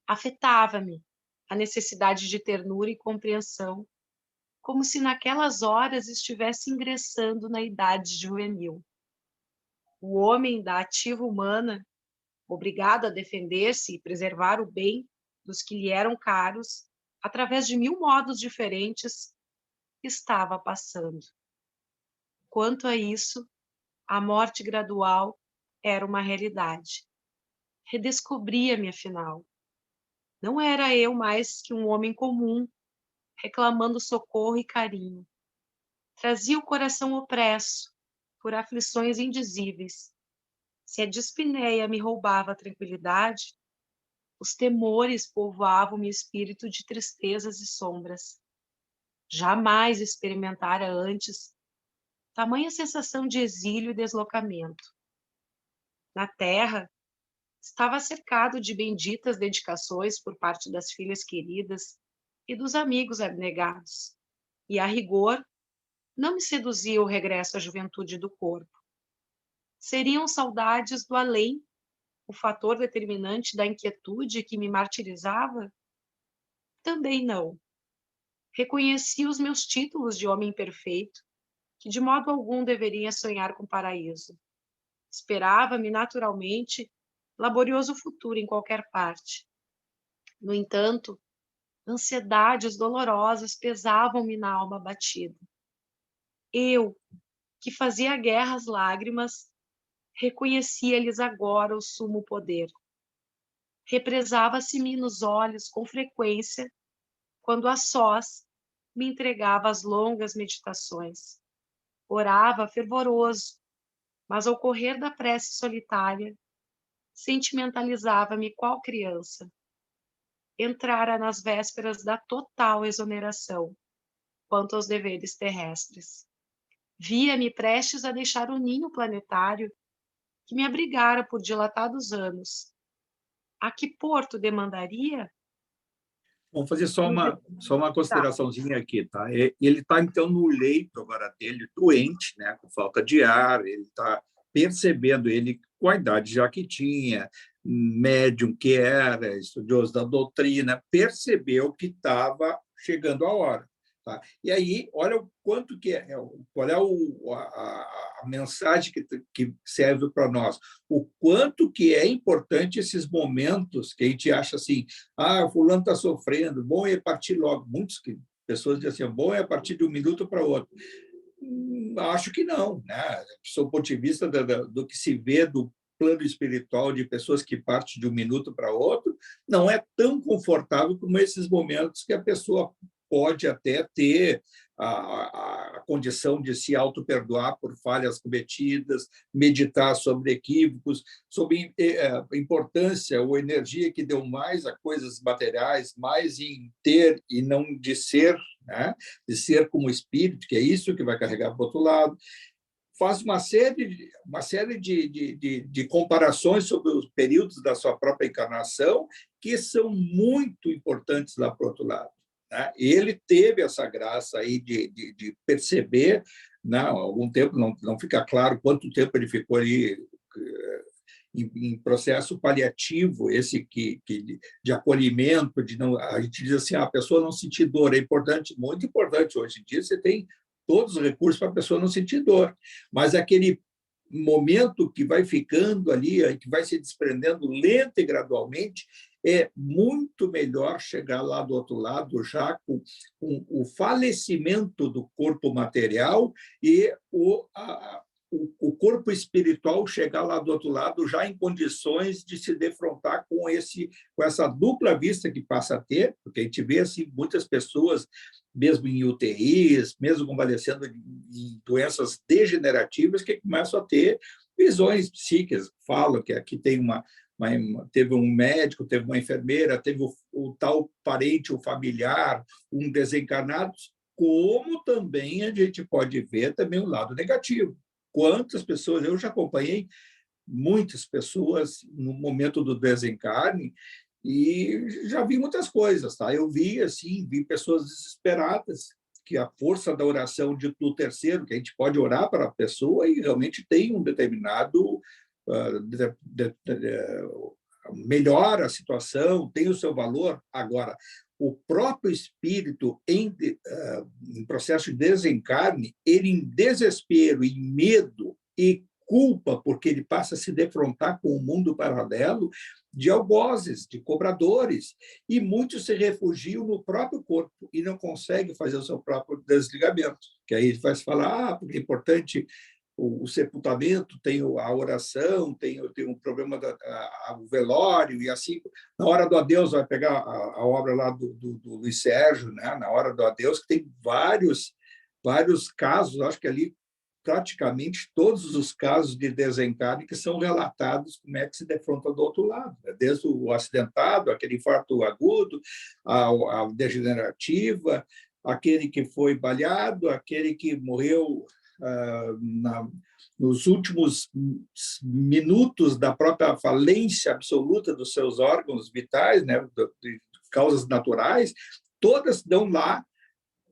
Speaker 1: Afetava-me a necessidade de ternura e compreensão, como se naquelas horas estivesse ingressando na idade juvenil. O homem da ativa humana, obrigado a defender-se e preservar o bem dos que lhe eram caros, através de 1000 modos diferentes, estava passando. Quanto a isso, a morte gradual era uma realidade. Redescobria-me, afinal. Não era eu mais que um homem comum, reclamando socorro e carinho. Trazia o coração opresso por aflições indizíveis. Se a dispneia me roubava a tranquilidade, os temores povoavam meu espírito de tristezas e sombras. Jamais experimentara antes tamanha sensação de exílio e deslocamento. Na terra, estava cercado de benditas dedicações por parte das filhas queridas e dos amigos abnegados, e, a rigor, não me seduzia o regresso à juventude do corpo. Seriam saudades do além o fator determinante da inquietude que me martirizava? Também não. Reconheci os meus títulos de homem perfeito, que de modo algum deveria sonhar com paraíso. Esperava-me naturalmente laborioso futuro em qualquer parte. No entanto, ansiedades dolorosas pesavam-me na alma abatida. Eu, que fazia guerra às lágrimas, reconhecia-lhes agora o sumo poder. Represava-se-me nos olhos com frequência, quando a sós me entregava às longas meditações. Orava fervoroso, mas ao correr da prece solitária, sentimentalizava-me qual criança. Entrara nas vésperas da total exoneração quanto aos deveres terrestres. Via-me prestes a deixar o ninho planetário que me abrigara por dilatados anos, a que porto demandaria?
Speaker 4: Vamos fazer só uma consideraçãozinha aqui, tá? Ele está, então, no leito agora dele, doente, né, com falta de ar, ele está percebendo, ele, com a idade já que tinha, médium que era, estudioso da doutrina, percebeu que estava chegando a hora. Tá? E aí, olha o quanto que qual é a mensagem que serve para nós, o quanto que é importante esses momentos que a gente acha assim, fulano está sofrendo, bom é partir logo. Pessoas dizem assim, bom é partir de um minuto para outro. Acho que não, né? Do ponto de vista do que se vê do plano espiritual de pessoas que partem de um minuto para outro, não é tão confortável como esses momentos que a pessoa pode até ter a condição de se auto-perdoar por falhas cometidas, meditar sobre equívocos, sobre a importância ou energia que deu mais a coisas materiais, mais em ter e não de ser, né? De ser como espírito, que é isso que vai carregar para o outro lado. Faz uma série de comparações sobre os períodos da sua própria encarnação que são muito importantes lá para o outro lado. Ele teve essa graça aí de perceber, há algum tempo, não fica claro quanto tempo ele ficou ali em processo paliativo, esse de acolhimento, a gente diz assim, a pessoa não sentir dor, é importante, muito importante. Hoje em dia você tem todos os recursos para a pessoa não sentir dor, mas aquele momento que vai ficando ali, que vai se desprendendo lenta e gradualmente, é muito melhor chegar lá do outro lado já com o falecimento do corpo material e o corpo espiritual chegar lá do outro lado já em condições de se defrontar com essa dupla vista que passa a ter, porque a gente vê assim, muitas pessoas, mesmo em UTIs, mesmo convalescendo em doenças degenerativas, que começam a ter visões psíquicas. Falam que aqui teve um médico, teve uma enfermeira, teve o tal parente, o familiar, um desencarnado, como também a gente pode ver também o lado negativo. Quantas pessoas, eu já acompanhei muitas pessoas no momento do desencarne e já vi muitas coisas, tá? Eu vi pessoas desesperadas, que a força da oração do terceiro, que a gente pode orar para a pessoa e realmente tem um determinado melhora a situação, tem o seu valor. Agora, o próprio espírito em processo de desencarne, ele em desespero, em medo e culpa, porque ele passa a se defrontar com o mundo paralelo de algozes, de cobradores, e muitos se refugiam no próprio corpo e não conseguem fazer o seu próprio desligamento, que aí vai se falar, porque é importante o sepultamento, tem a oração, tem um problema do velório, e assim, na hora do adeus, vai pegar a obra lá do Luiz Sérgio, né? Na hora do adeus, que tem vários casos, acho que ali praticamente todos os casos de desencarne que são relatados, como é que se defronta do outro lado, né? Desde o acidentado, aquele infarto agudo, a degenerativa, aquele que foi baleado, aquele que morreu nos últimos minutos da própria falência absoluta dos seus órgãos vitais, né, de causas naturais, todas dão lá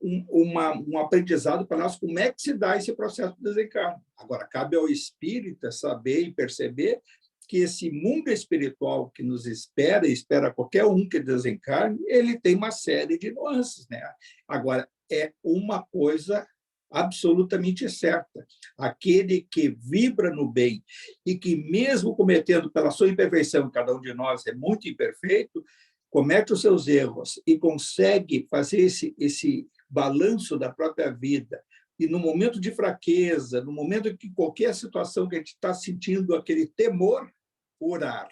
Speaker 4: um aprendizado para nós como é que se dá esse processo de desencarne. Agora, cabe ao espírita saber e perceber que esse mundo espiritual que nos espera, e espera qualquer um que desencarne, ele tem uma série de nuances, né? Agora, é uma coisa absolutamente certa. Aquele que vibra no bem e que, mesmo cometendo pela sua imperfeição, cada um de nós é muito imperfeito, comete os seus erros e consegue fazer esse balanço da própria vida, e no momento de fraqueza, no momento que qualquer situação que a gente está sentindo aquele temor, orar,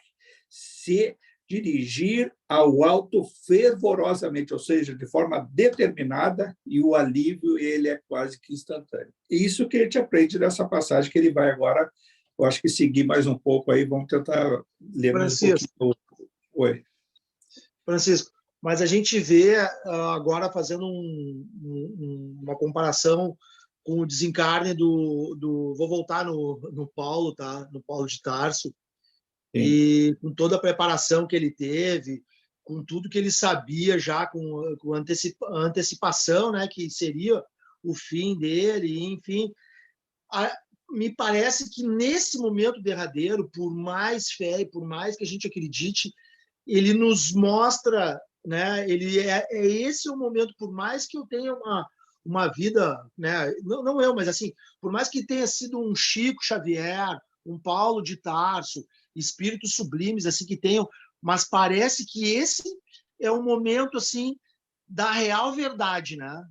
Speaker 4: se dirigir ao alto fervorosamente, ou seja, de forma determinada, e o alívio ele é quase que instantâneo. E isso que a gente aprende nessa passagem que ele vai agora, eu acho que seguir mais um pouco aí, vamos tentar ler mais um pouquinho. Oi.
Speaker 2: Francisco, mas a gente vê agora fazendo uma comparação com o desencarne vou voltar no Paulo, tá? No Paulo de Tarso. e com toda a preparação que ele teve, com tudo que ele sabia já, com antecipação, né, que seria o fim dele, enfim, me parece que nesse momento derradeiro, por mais fé e por mais que a gente acredite, ele nos mostra, né, ele esse o momento, por mais que eu tenha uma vida, né, não eu, mas assim, por mais que tenha sido um Chico Xavier, um Paulo de Tarso, espíritos sublimes assim que tenham, mas parece que esse é o momento assim da real verdade, né?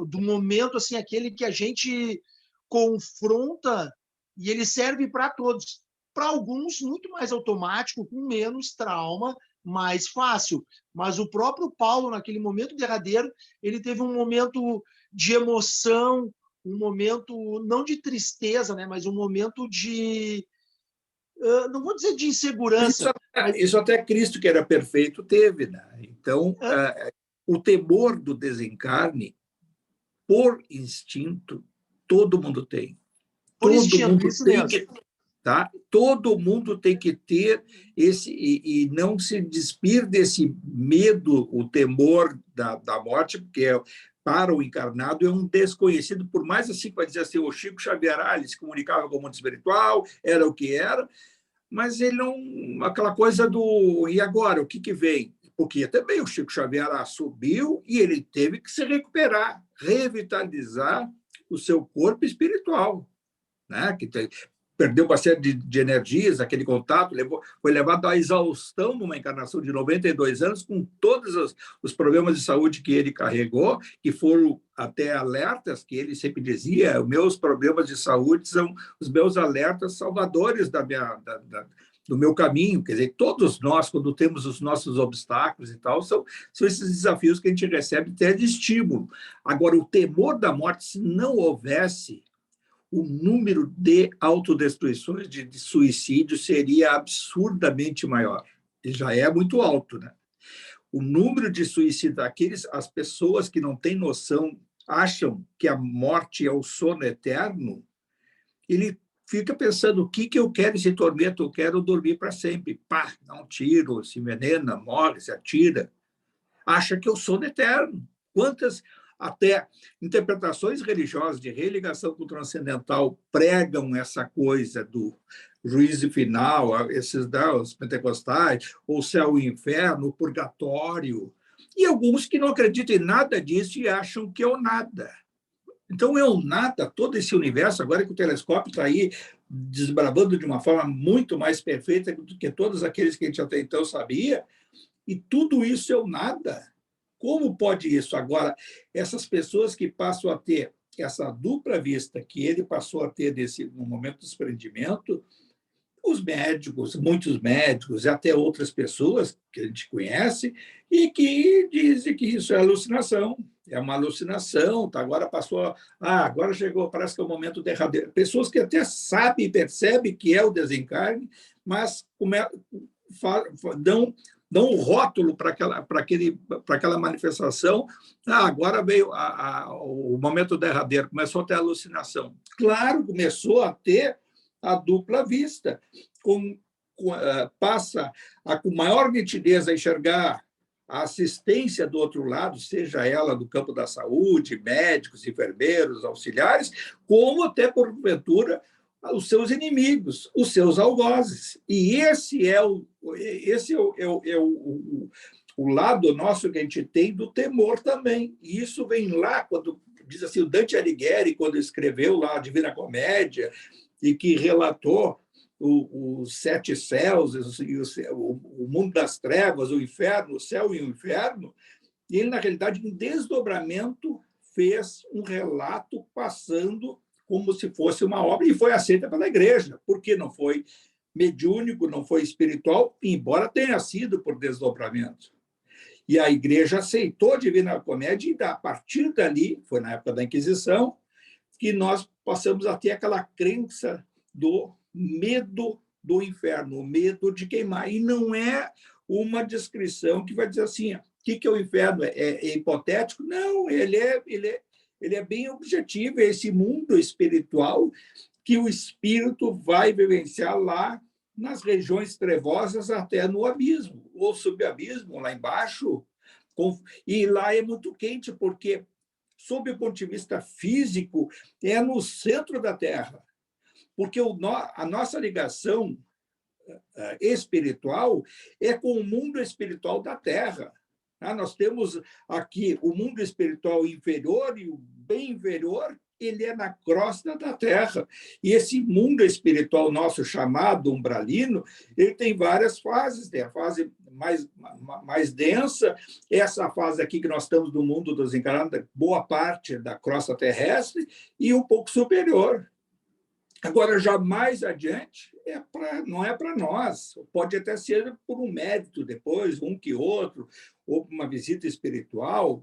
Speaker 2: Do momento assim, aquele que a gente confronta e ele serve para todos. Para alguns, muito mais automático, com menos trauma, mais fácil. Mas o próprio Paulo, naquele momento derradeiro, ele teve um momento de emoção, um momento não de tristeza, né? Mas um momento de... não vou dizer de insegurança.
Speaker 4: Isso até Cristo, que era perfeito, teve, né? Então, o temor do desencarne, por instinto, todo mundo tem. Todo mundo tem que, tá? Todo mundo tem que ter esse e não se despir desse medo, o temor da morte, porque para o encarnado é um desconhecido, por mais assim que vai dizer assim, o Chico Xavier, ele se comunicava com o mundo espiritual, era o que era, mas ele não... aquela coisa do... e agora, o que vem? Porque também o Chico Xavier subiu e ele teve que se recuperar, revitalizar o seu corpo espiritual, né? Perdeu uma série de energias, aquele contato, foi levado à exaustão numa encarnação de 92 anos, com todos os problemas de saúde que ele carregou, que foram até alertas, que ele sempre dizia, os meus problemas de saúde são os meus alertas salvadores do meu caminho. Quer dizer, todos nós, quando temos os nossos obstáculos e tal, são esses desafios que a gente recebe até de estímulo. Agora, o temor da morte, se não houvesse, o número de autodestruições, de suicídio, seria absurdamente maior. E já é muito alto, né? O número de suicídios, as pessoas que não têm noção, acham que a morte é o sono eterno, ele fica pensando, o que eu quero esse tormento? Eu quero dormir para sempre. Pá, dá um tiro, se envenena, morre, se atira. Acha que é o sono eterno. Quantas até interpretações religiosas de religação com o transcendental pregam essa coisa do juízo final, esses os pentecostais, ou céu e inferno, o purgatório, e alguns que não acreditam em nada disso e acham que é o nada. Então, é o nada, todo esse universo, agora que o telescópio está aí desbravando de uma forma muito mais perfeita do que todos aqueles que a gente até então sabia, e tudo isso é o nada. Como pode isso? Agora, essas pessoas que passam a ter essa dupla vista que ele passou a ter no momento do desprendimento, os médicos, muitos médicos, e até outras pessoas que a gente conhece, e que dizem que isso é alucinação, é uma alucinação, tá? Agora passou, agora chegou, parece que é o momento derradeiro. Pessoas que até sabem e percebem que é o desencarne, mas dão um rótulo para aquela manifestação. Agora veio o momento derradeiro, começou a ter alucinação. Claro, começou a ter a dupla vista, passa com maior nitidez a enxergar a assistência do outro lado, seja ela do campo da saúde, médicos, enfermeiros, auxiliares, como até, porventura, os seus inimigos, os seus algozes. E esse é o lado nosso que a gente tem do temor também. E isso vem lá, quando diz assim, o Dante Alighieri, quando escreveu lá a Divina Comédia, e que relatou os 7 céus, o mundo das trevas, o inferno, o céu e o inferno, e ele, na realidade, em desdobramento, fez um relato passando como se fosse uma obra, e foi aceita pela igreja, porque não foi mediúnico, não foi espiritual, embora tenha sido por desdobramento. E a igreja aceitou a Divina Comédia, e a partir dali, foi na época da Inquisição, que nós passamos a ter aquela crença do medo do inferno, o medo de queimar. E não é uma descrição que vai dizer assim, o que é o inferno? É hipotético? Não, ele é bem objetivo, é esse mundo espiritual que o espírito vai vivenciar lá nas regiões trevosas até no abismo, ou subabismo, lá embaixo. E lá é muito quente, porque, sob o ponto de vista físico, é no centro da Terra. Porque a nossa ligação espiritual é com o mundo espiritual da Terra. Nós temos aqui o mundo espiritual inferior e o bem inferior, ele é na crosta da Terra. E esse mundo espiritual nosso, chamado umbralino, ele tem várias fases. Tem a fase mais densa, essa fase aqui que nós estamos no mundo dos encarnados, boa parte da crosta terrestre, e um pouco superior. Agora, já mais adiante, não é para nós. Pode até ser por um mérito depois, um que outro, ou por uma visita espiritual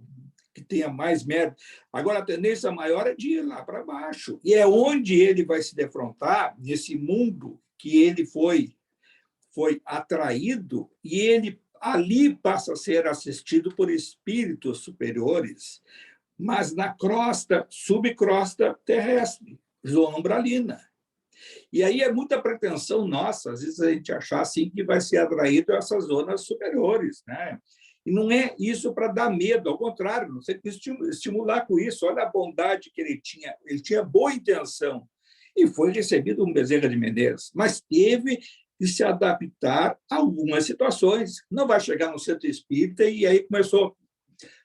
Speaker 4: que tenha mais mérito. Agora, a tendência maior é de ir lá para baixo. E é onde ele vai se defrontar, nesse mundo que ele foi atraído, e ele ali passa a ser assistido por espíritos superiores, mas na crosta, subcrosta terrestre, zona umbralina. E aí é muita pretensão nossa, às vezes a gente achar assim que vai ser atraído a essas zonas superiores, né? E não é isso para dar medo, ao contrário, não sei, estimular com isso. Olha a bondade que ele tinha boa intenção, e foi recebido um Bezerra de Menezes, mas teve de se adaptar a algumas situações. Não vai chegar no centro espírita e aí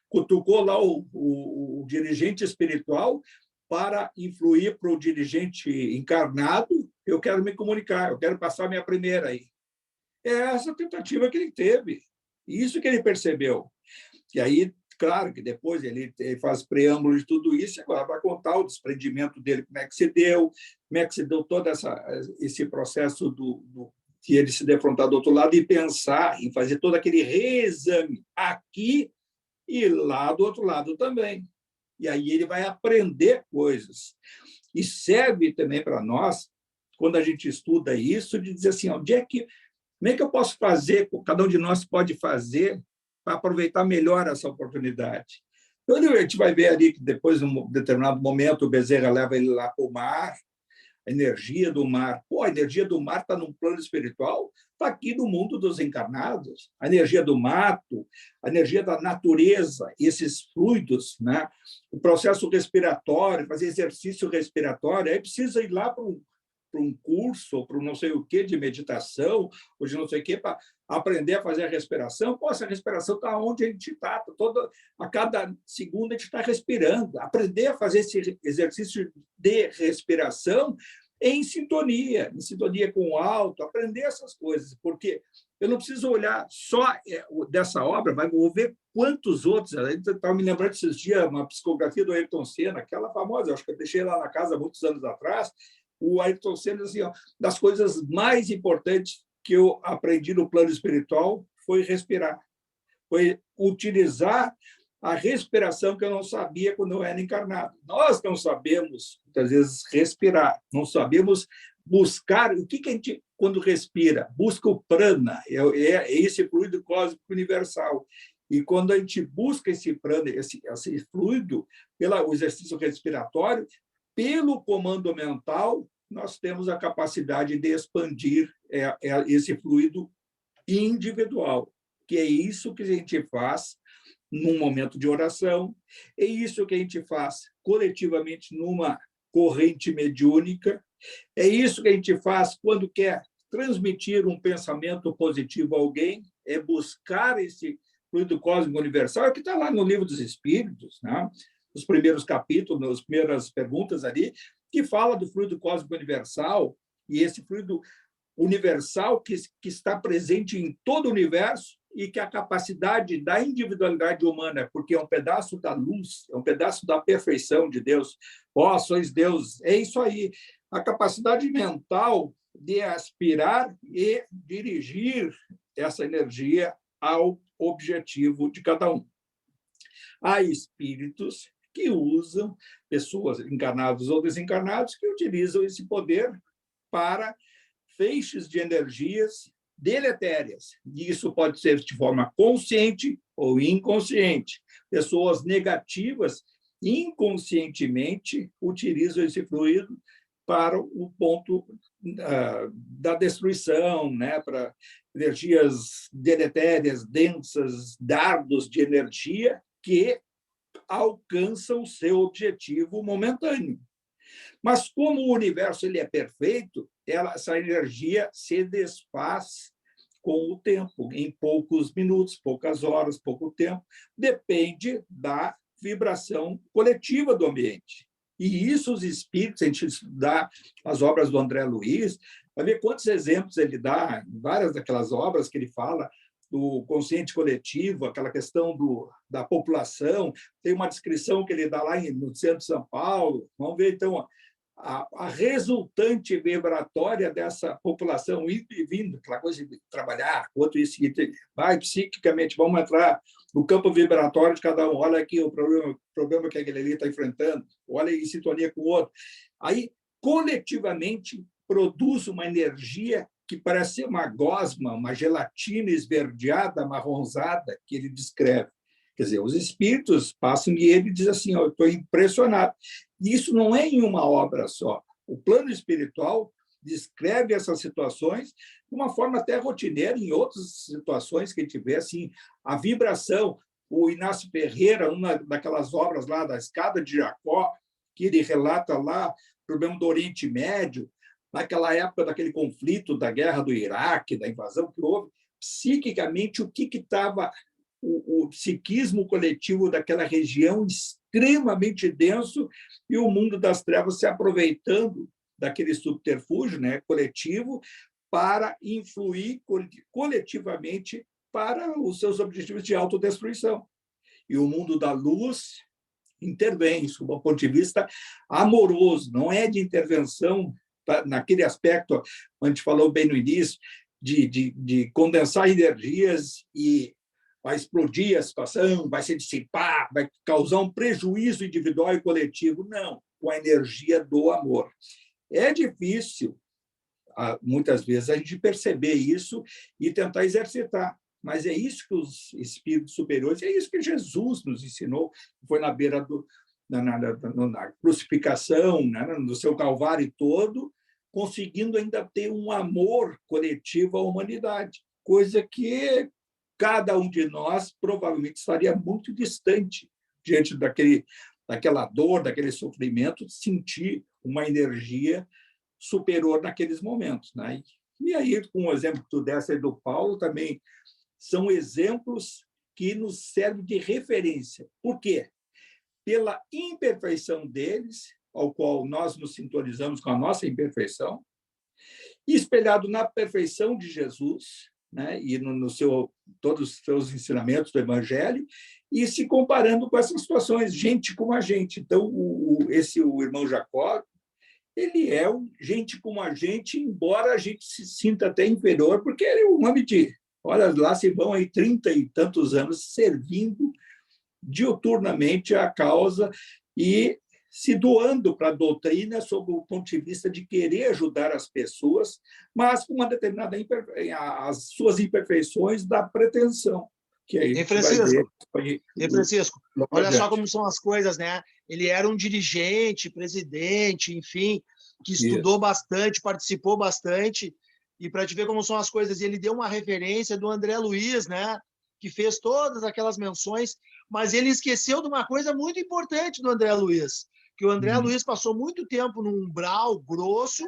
Speaker 4: cutucou lá o dirigente espiritual para influir para o dirigente encarnado. Eu quero me comunicar, eu quero passar a minha primeira aí. É essa tentativa que ele teve, isso que ele percebeu. E aí, claro, que depois ele faz preâmbulo de tudo isso, e agora vai contar o desprendimento dele, como é que se deu todo esse processo de ele se defrontar do outro lado e pensar em fazer todo aquele reexame aqui e lá do outro lado também. E aí ele vai aprender coisas. E serve também para nós, quando a gente estuda isso, de dizer assim, como é que eu posso fazer, cada um de nós pode fazer para aproveitar melhor essa oportunidade. Então, a gente vai ver ali que depois, em um determinado momento, o Bezerra leva ele lá para o mar, a energia do mar. A energia do mar está num plano espiritual, está aqui no mundo dos encarnados. A energia do mato, a energia da natureza, esses fluidos, né? O processo respiratório, fazer exercício respiratório, aí precisa ir lá para um curso, ou para um não sei o quê de meditação, ou de não sei o quê, para aprender a fazer a respiração. Essa respiração está onde a gente está. A cada segundo a gente está respirando. Aprender a fazer esse exercício de respiração em sintonia com o alto, aprender essas coisas, porque eu não preciso olhar só dessa obra, vai ver quantos outros. Eu estava me lembrando esses dias, uma psicografia do Ayrton Senna, aquela famosa, acho que eu deixei lá na casa muitos anos atrás. O Ayrton Senna, assim, das coisas mais importantes que eu aprendi no plano espiritual foi respirar, foi utilizar a respiração que eu não sabia quando eu era encarnado. Nós não sabemos, muitas vezes, respirar, não sabemos buscar. O que a gente, quando respira, busca o prana, é esse fluido cósmico universal. E quando a gente busca esse prana, esse fluido, pelo exercício respiratório, pelo comando mental, nós temos a capacidade de expandir esse fluido individual, que é isso que a gente faz num momento de oração, é isso que a gente faz coletivamente numa corrente mediúnica, é isso que a gente faz quando quer transmitir um pensamento positivo a alguém, é buscar esse fluido cósmico universal, é o que está lá no Livro dos Espíritos, né? Nos primeiros capítulos, nas primeiras perguntas ali, que fala do fluido cósmico universal, e esse fluido universal que está presente em todo o universo, e que a capacidade da individualidade humana, porque é um pedaço da luz, é um pedaço da perfeição de Deus. Sois Deus, é isso aí. A capacidade mental de aspirar e dirigir essa energia ao objetivo de cada um. Há espíritos que usam, pessoas encarnadas ou desencarnadas, que utilizam esse poder para feixes de energias deletérias. E isso pode ser de forma consciente ou inconsciente. Pessoas negativas, inconscientemente, utilizam esse fluido para o ponto da destruição, né, para energias deletérias, densas, dardos de energia que alcançam o seu objetivo momentâneo. Mas como o universo ele é perfeito, essa energia se desfaz com o tempo, em poucos minutos, poucas horas, pouco tempo, depende da vibração coletiva do ambiente. E isso os espíritos, a gente estudar as obras do André Luiz, vai ver quantos exemplos ele dá, em várias daquelas obras que ele fala, do consciente coletivo, aquela questão da população. Tem uma descrição que ele dá lá no centro de São Paulo. Vamos ver, então, a resultante vibratória dessa população indo e vindo, aquela coisa de trabalhar, outro isso, vai psiquicamente, vamos entrar no campo vibratório de cada um. Olha aqui o problema que aquele ali está enfrentando, olha em sintonia com o outro. Aí, coletivamente, produz uma energia que parece ser uma gosma, uma gelatina esverdeada, amarronzada, que ele descreve. Quer dizer, os espíritos passam e ele diz assim, eu estou impressionado. E isso não é em uma obra só. O plano espiritual descreve essas situações de uma forma até rotineira, em outras situações que a gente vê, assim, a vibração. O Inácio Ferreira, uma daquelas obras lá da Escada de Jacó, que ele relata lá o problema do Oriente Médio, naquela época daquele conflito, da guerra do Iraque, da invasão que houve, psiquicamente, o que estava o psiquismo coletivo daquela região extremamente denso e o mundo das trevas se aproveitando daquele subterfúgio, né, coletivo para influir coletivamente para os seus objetivos de autodestruição. E o mundo da luz intervém, sob um ponto de vista amoroso, não é de intervenção naquele aspecto, a gente falou bem no início, de condensar energias e vai explodir a situação, vai se dissipar, vai causar um prejuízo individual e coletivo. Não, com a energia do amor. É difícil, muitas vezes, a gente perceber isso e tentar exercitar. Mas é isso que os espíritos superiores, é isso que Jesus nos ensinou, foi na beira na crucificação, né, no seu calvário todo, conseguindo ainda ter um amor coletivo à humanidade, coisa que cada um de nós provavelmente estaria muito distante diante daquela dor, daquele sofrimento, de sentir uma energia superior naqueles momentos, né? E aí, com o exemplo que tu desse aí do Paulo, também são exemplos que nos servem de referência. Por quê? Pela imperfeição deles, ao qual nós nos sintonizamos com a nossa imperfeição, espelhado na perfeição de Jesus, né, e todos os seus ensinamentos do Evangelho, e se comparando com essas situações, gente como a gente. Então, o irmão Jacó, ele é gente como a gente, embora a gente se sinta até inferior, porque ele é um homem olha lá, se vão aí 30 e tantos anos servindo diuturnamente a causa e se doando para a doutrina sob o ponto de vista de querer ajudar as pessoas, mas com uma determinada as suas imperfeições da pretensão. Que aí
Speaker 2: Francisco, olha só como são as coisas, né? Ele era um dirigente, presidente, enfim, que estudou bastante, participou bastante, e para te ver como são as coisas, ele deu uma referência do André Luiz, né? Que fez todas aquelas menções, mas ele esqueceu de uma coisa muito importante do André Luiz, que o André Luiz passou muito tempo num umbral grosso,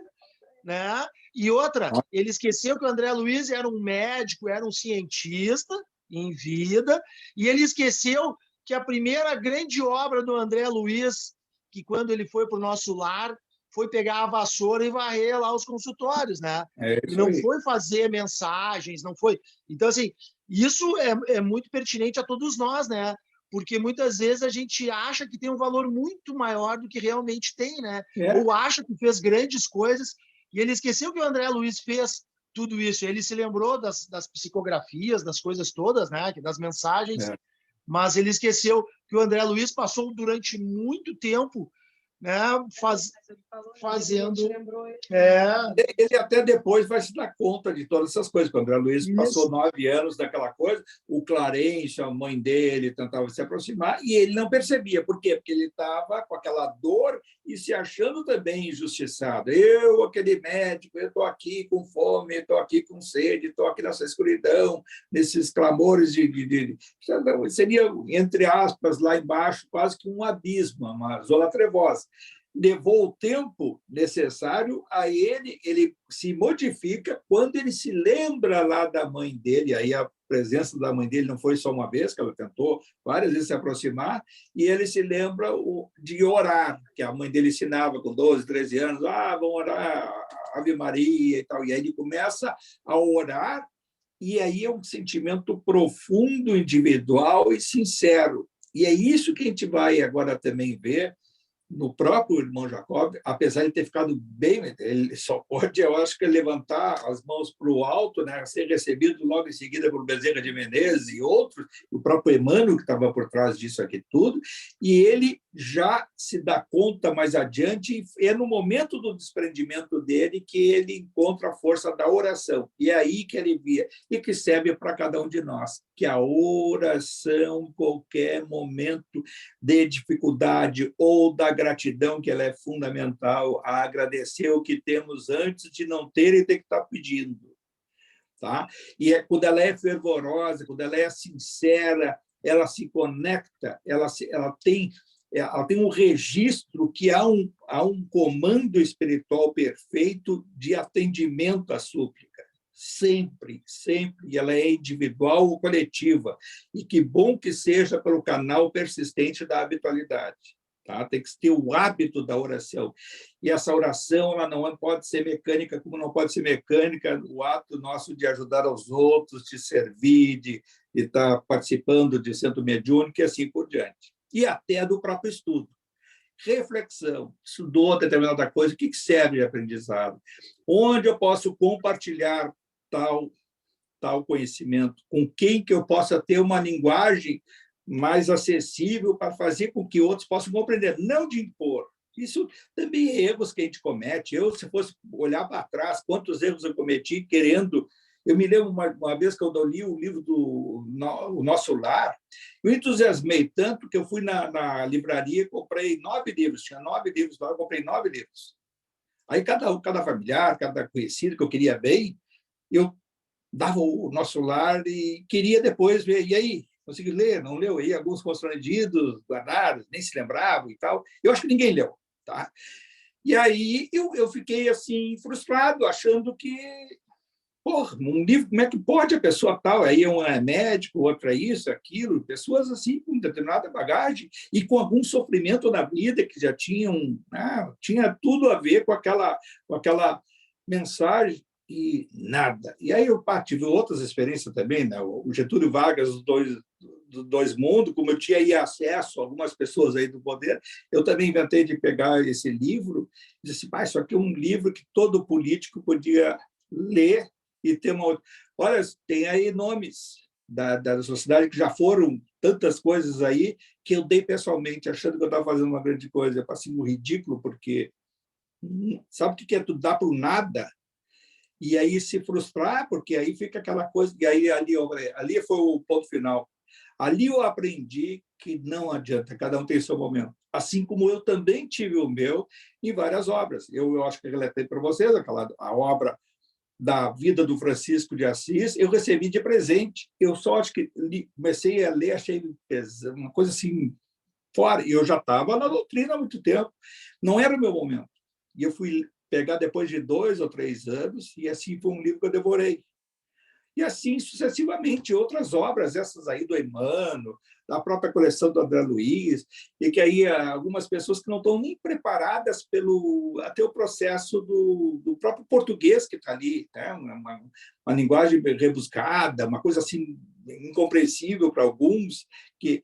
Speaker 2: né? E outra, ele esqueceu que o André Luiz era um médico, era um cientista em vida, e ele esqueceu que a primeira grande obra do André Luiz, que quando ele foi para o nosso lar, foi pegar a vassoura e varrer lá os consultórios, né? E não foi fazer mensagens, não foi... Então, assim, isso é muito pertinente a todos nós, né? Porque muitas vezes a gente acha que tem um valor muito maior do que realmente tem, né? Ou acha que fez grandes coisas, e ele esqueceu que o André Luiz fez tudo isso. Ele se lembrou das psicografias, das coisas todas, né? Das mensagens, mas ele esqueceu que o André Luiz passou durante muito tempo né,
Speaker 1: fazendo...
Speaker 4: Ele até depois vai se dar conta de todas essas coisas. Quando o André Luiz passou 9 anos daquela coisa, o Clarence, a mãe dele, tentava se aproximar e ele não percebia. Por quê? Porque ele estava com aquela dor e se achando também injustiçado. Eu, aquele médico, eu estou aqui com fome, estou aqui com sede, estou aqui nessa escuridão, nesses clamores seria, entre aspas, lá embaixo, quase que um abismo, uma zona trevosa. Levou o tempo necessário a ele se modifica quando ele se lembra lá da mãe dele, aí a presença da mãe dele não foi só uma vez, que ela tentou várias vezes se aproximar, e ele se lembra de orar, que a mãe dele ensinava com 12, 13 anos, vamos orar, Ave Maria e tal, e aí ele começa a orar, e aí é um sentimento profundo, individual e sincero. E é isso que a gente vai agora também ver no próprio irmão Jacob, apesar de ter ficado bem, ele só pode, eu acho que, levantar as mãos para o alto, né, ser recebido logo em seguida por Bezerra de Menezes e outros, o próprio Emmanuel, que estava por trás disso aqui tudo, e ele já se dá conta mais adiante, e é no momento do desprendimento dele que ele encontra a força da oração, e é aí que ele via, e que serve para cada um de nós, que a oração, em qualquer momento de dificuldade ou da gratidão, que ela é fundamental, a agradecer o que temos antes de não ter e ter que estar pedindo. Tá? E quando ela é fervorosa, quando ela é sincera, ela se conecta, ela tem um registro que há um comando espiritual perfeito de atendimento à súplica. Sempre, sempre, e ela é individual ou coletiva, e que bom que seja pelo canal persistente da habitualidade. Tá? Tem que ter o hábito da oração. E essa oração ela não pode ser mecânica, como não pode ser mecânica o ato nosso de ajudar aos outros, de servir, de estar participando de centro mediúnico e assim por diante. E até do próprio estudo. Reflexão, estudou determinada coisa, o que serve de aprendizado? Onde eu posso compartilhar tal conhecimento? Com quem que eu possa ter uma linguagem mais acessível para fazer com que outros possam compreender, não de impor. Isso também é erros que a gente comete. Eu, se fosse olhar para trás, quantos erros eu cometi querendo... Eu me lembro uma vez que eu li o livro do O Nosso Lar, eu entusiasmei tanto que eu fui na livraria e comprei 9 livros. Tinha 9 livros lá, eu comprei 9 livros. Aí cada familiar, cada conhecido que eu queria bem, eu dava o Nosso Lar e queria depois ver. E aí, consegui ler? Não leu? Aí alguns constrangidos, guardados, nem se lembravam e tal. Eu acho que ninguém leu. Tá? E aí eu fiquei assim frustrado, achando que um livro, como é que pode a pessoa tal? Aí um é médico, outro é isso, aquilo, pessoas assim com determinada bagagem e com algum sofrimento na vida que já tinham, tinha tudo a ver com aquela mensagem e nada. E aí eu tive outras experiências também, né? O Getúlio Vargas, dos dois mundos, como eu tinha aí acesso a algumas pessoas aí do poder, eu também inventei de pegar esse livro e disse, isso aqui é um livro que todo político podia ler e ter uma outra. Olha, tem aí nomes da sociedade que já foram tantas coisas aí que eu dei pessoalmente, achando que eu estava fazendo uma grande coisa. Eu passei um ridículo, porque sabe o que é tu dar para o nada? E aí se frustrar, porque aí fica aquela coisa, e aí ali foi o ponto final. Ali eu aprendi que não adianta, cada um tem seu momento. Assim como eu também tive o meu em várias obras. Eu acho que eu relatei para vocês a obra da vida do Francisco de Assis, eu recebi de presente. Eu só acho que comecei a ler, achei uma coisa assim fora. E eu já estava na doutrina há muito tempo. Não era o meu momento. E eu fui pegar depois de 2 ou 3 anos, e assim foi um livro que eu devorei. E assim sucessivamente, outras obras, essas aí do Emmanuel, da própria coleção do André Luiz, e que aí algumas pessoas que não estão nem preparadas até o processo do próprio português que está ali, né? Uma linguagem rebuscada, uma coisa assim incompreensível para alguns, que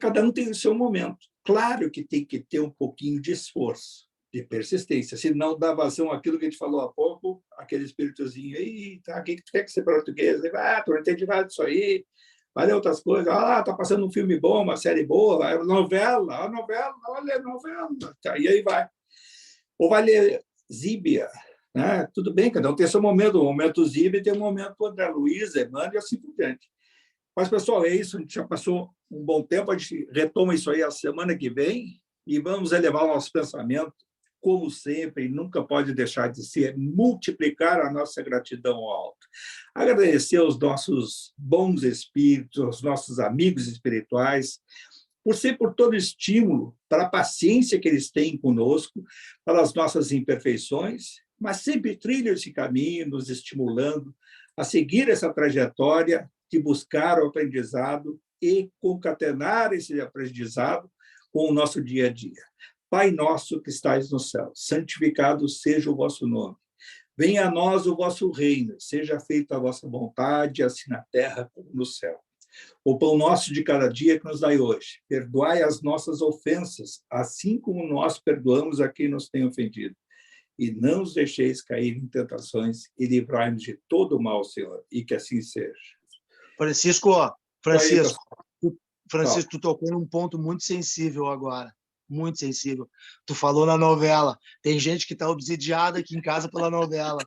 Speaker 4: cada um tem o seu momento. Claro que tem que ter um pouquinho de esforço, de persistência, senão dá vazão àquilo que a gente falou há pouco, aquele espíritozinho, eita, quem quer que ser português? Tu não entende nada disso aí, vai ler outras coisas. Ah, está passando um filme bom, uma série boa, olha a novela. E aí vai. Ou vai ler Zíbia, né? Tudo bem, cada um tem seu momento. O momento Zíbia tem o momento André Luiz, Emmanuel e assim por diante. Mas, pessoal, é isso. A gente já passou um bom tempo. A gente retoma isso aí a semana que vem e vamos elevar o nosso pensamento, como sempre, nunca pode deixar de ser multiplicar a nossa gratidão ao alto. Agradecer aos nossos bons espíritos, aos nossos amigos espirituais, por todo o estímulo, pela paciência que eles têm conosco, pelas nossas imperfeições, mas sempre trilham esse caminho, nos estimulando a seguir essa trajetória de buscar o aprendizado e concatenar esse aprendizado com o nosso dia a dia. Pai nosso que estais no céu, santificado seja o vosso nome. Venha a nós o vosso reino, seja feita a vossa vontade, assim na terra como no céu. O pão nosso de cada dia que nos dai hoje. Perdoai as nossas ofensas, assim como nós perdoamos a quem nos tem ofendido. E não os deixeis cair em tentações e livrai-nos de todo o mal, Senhor, e que assim seja.
Speaker 2: Francisco, tu tocou num ponto muito sensível agora. Muito sensível. Tu falou na novela. Tem gente que está obsidiada aqui em casa pela novela.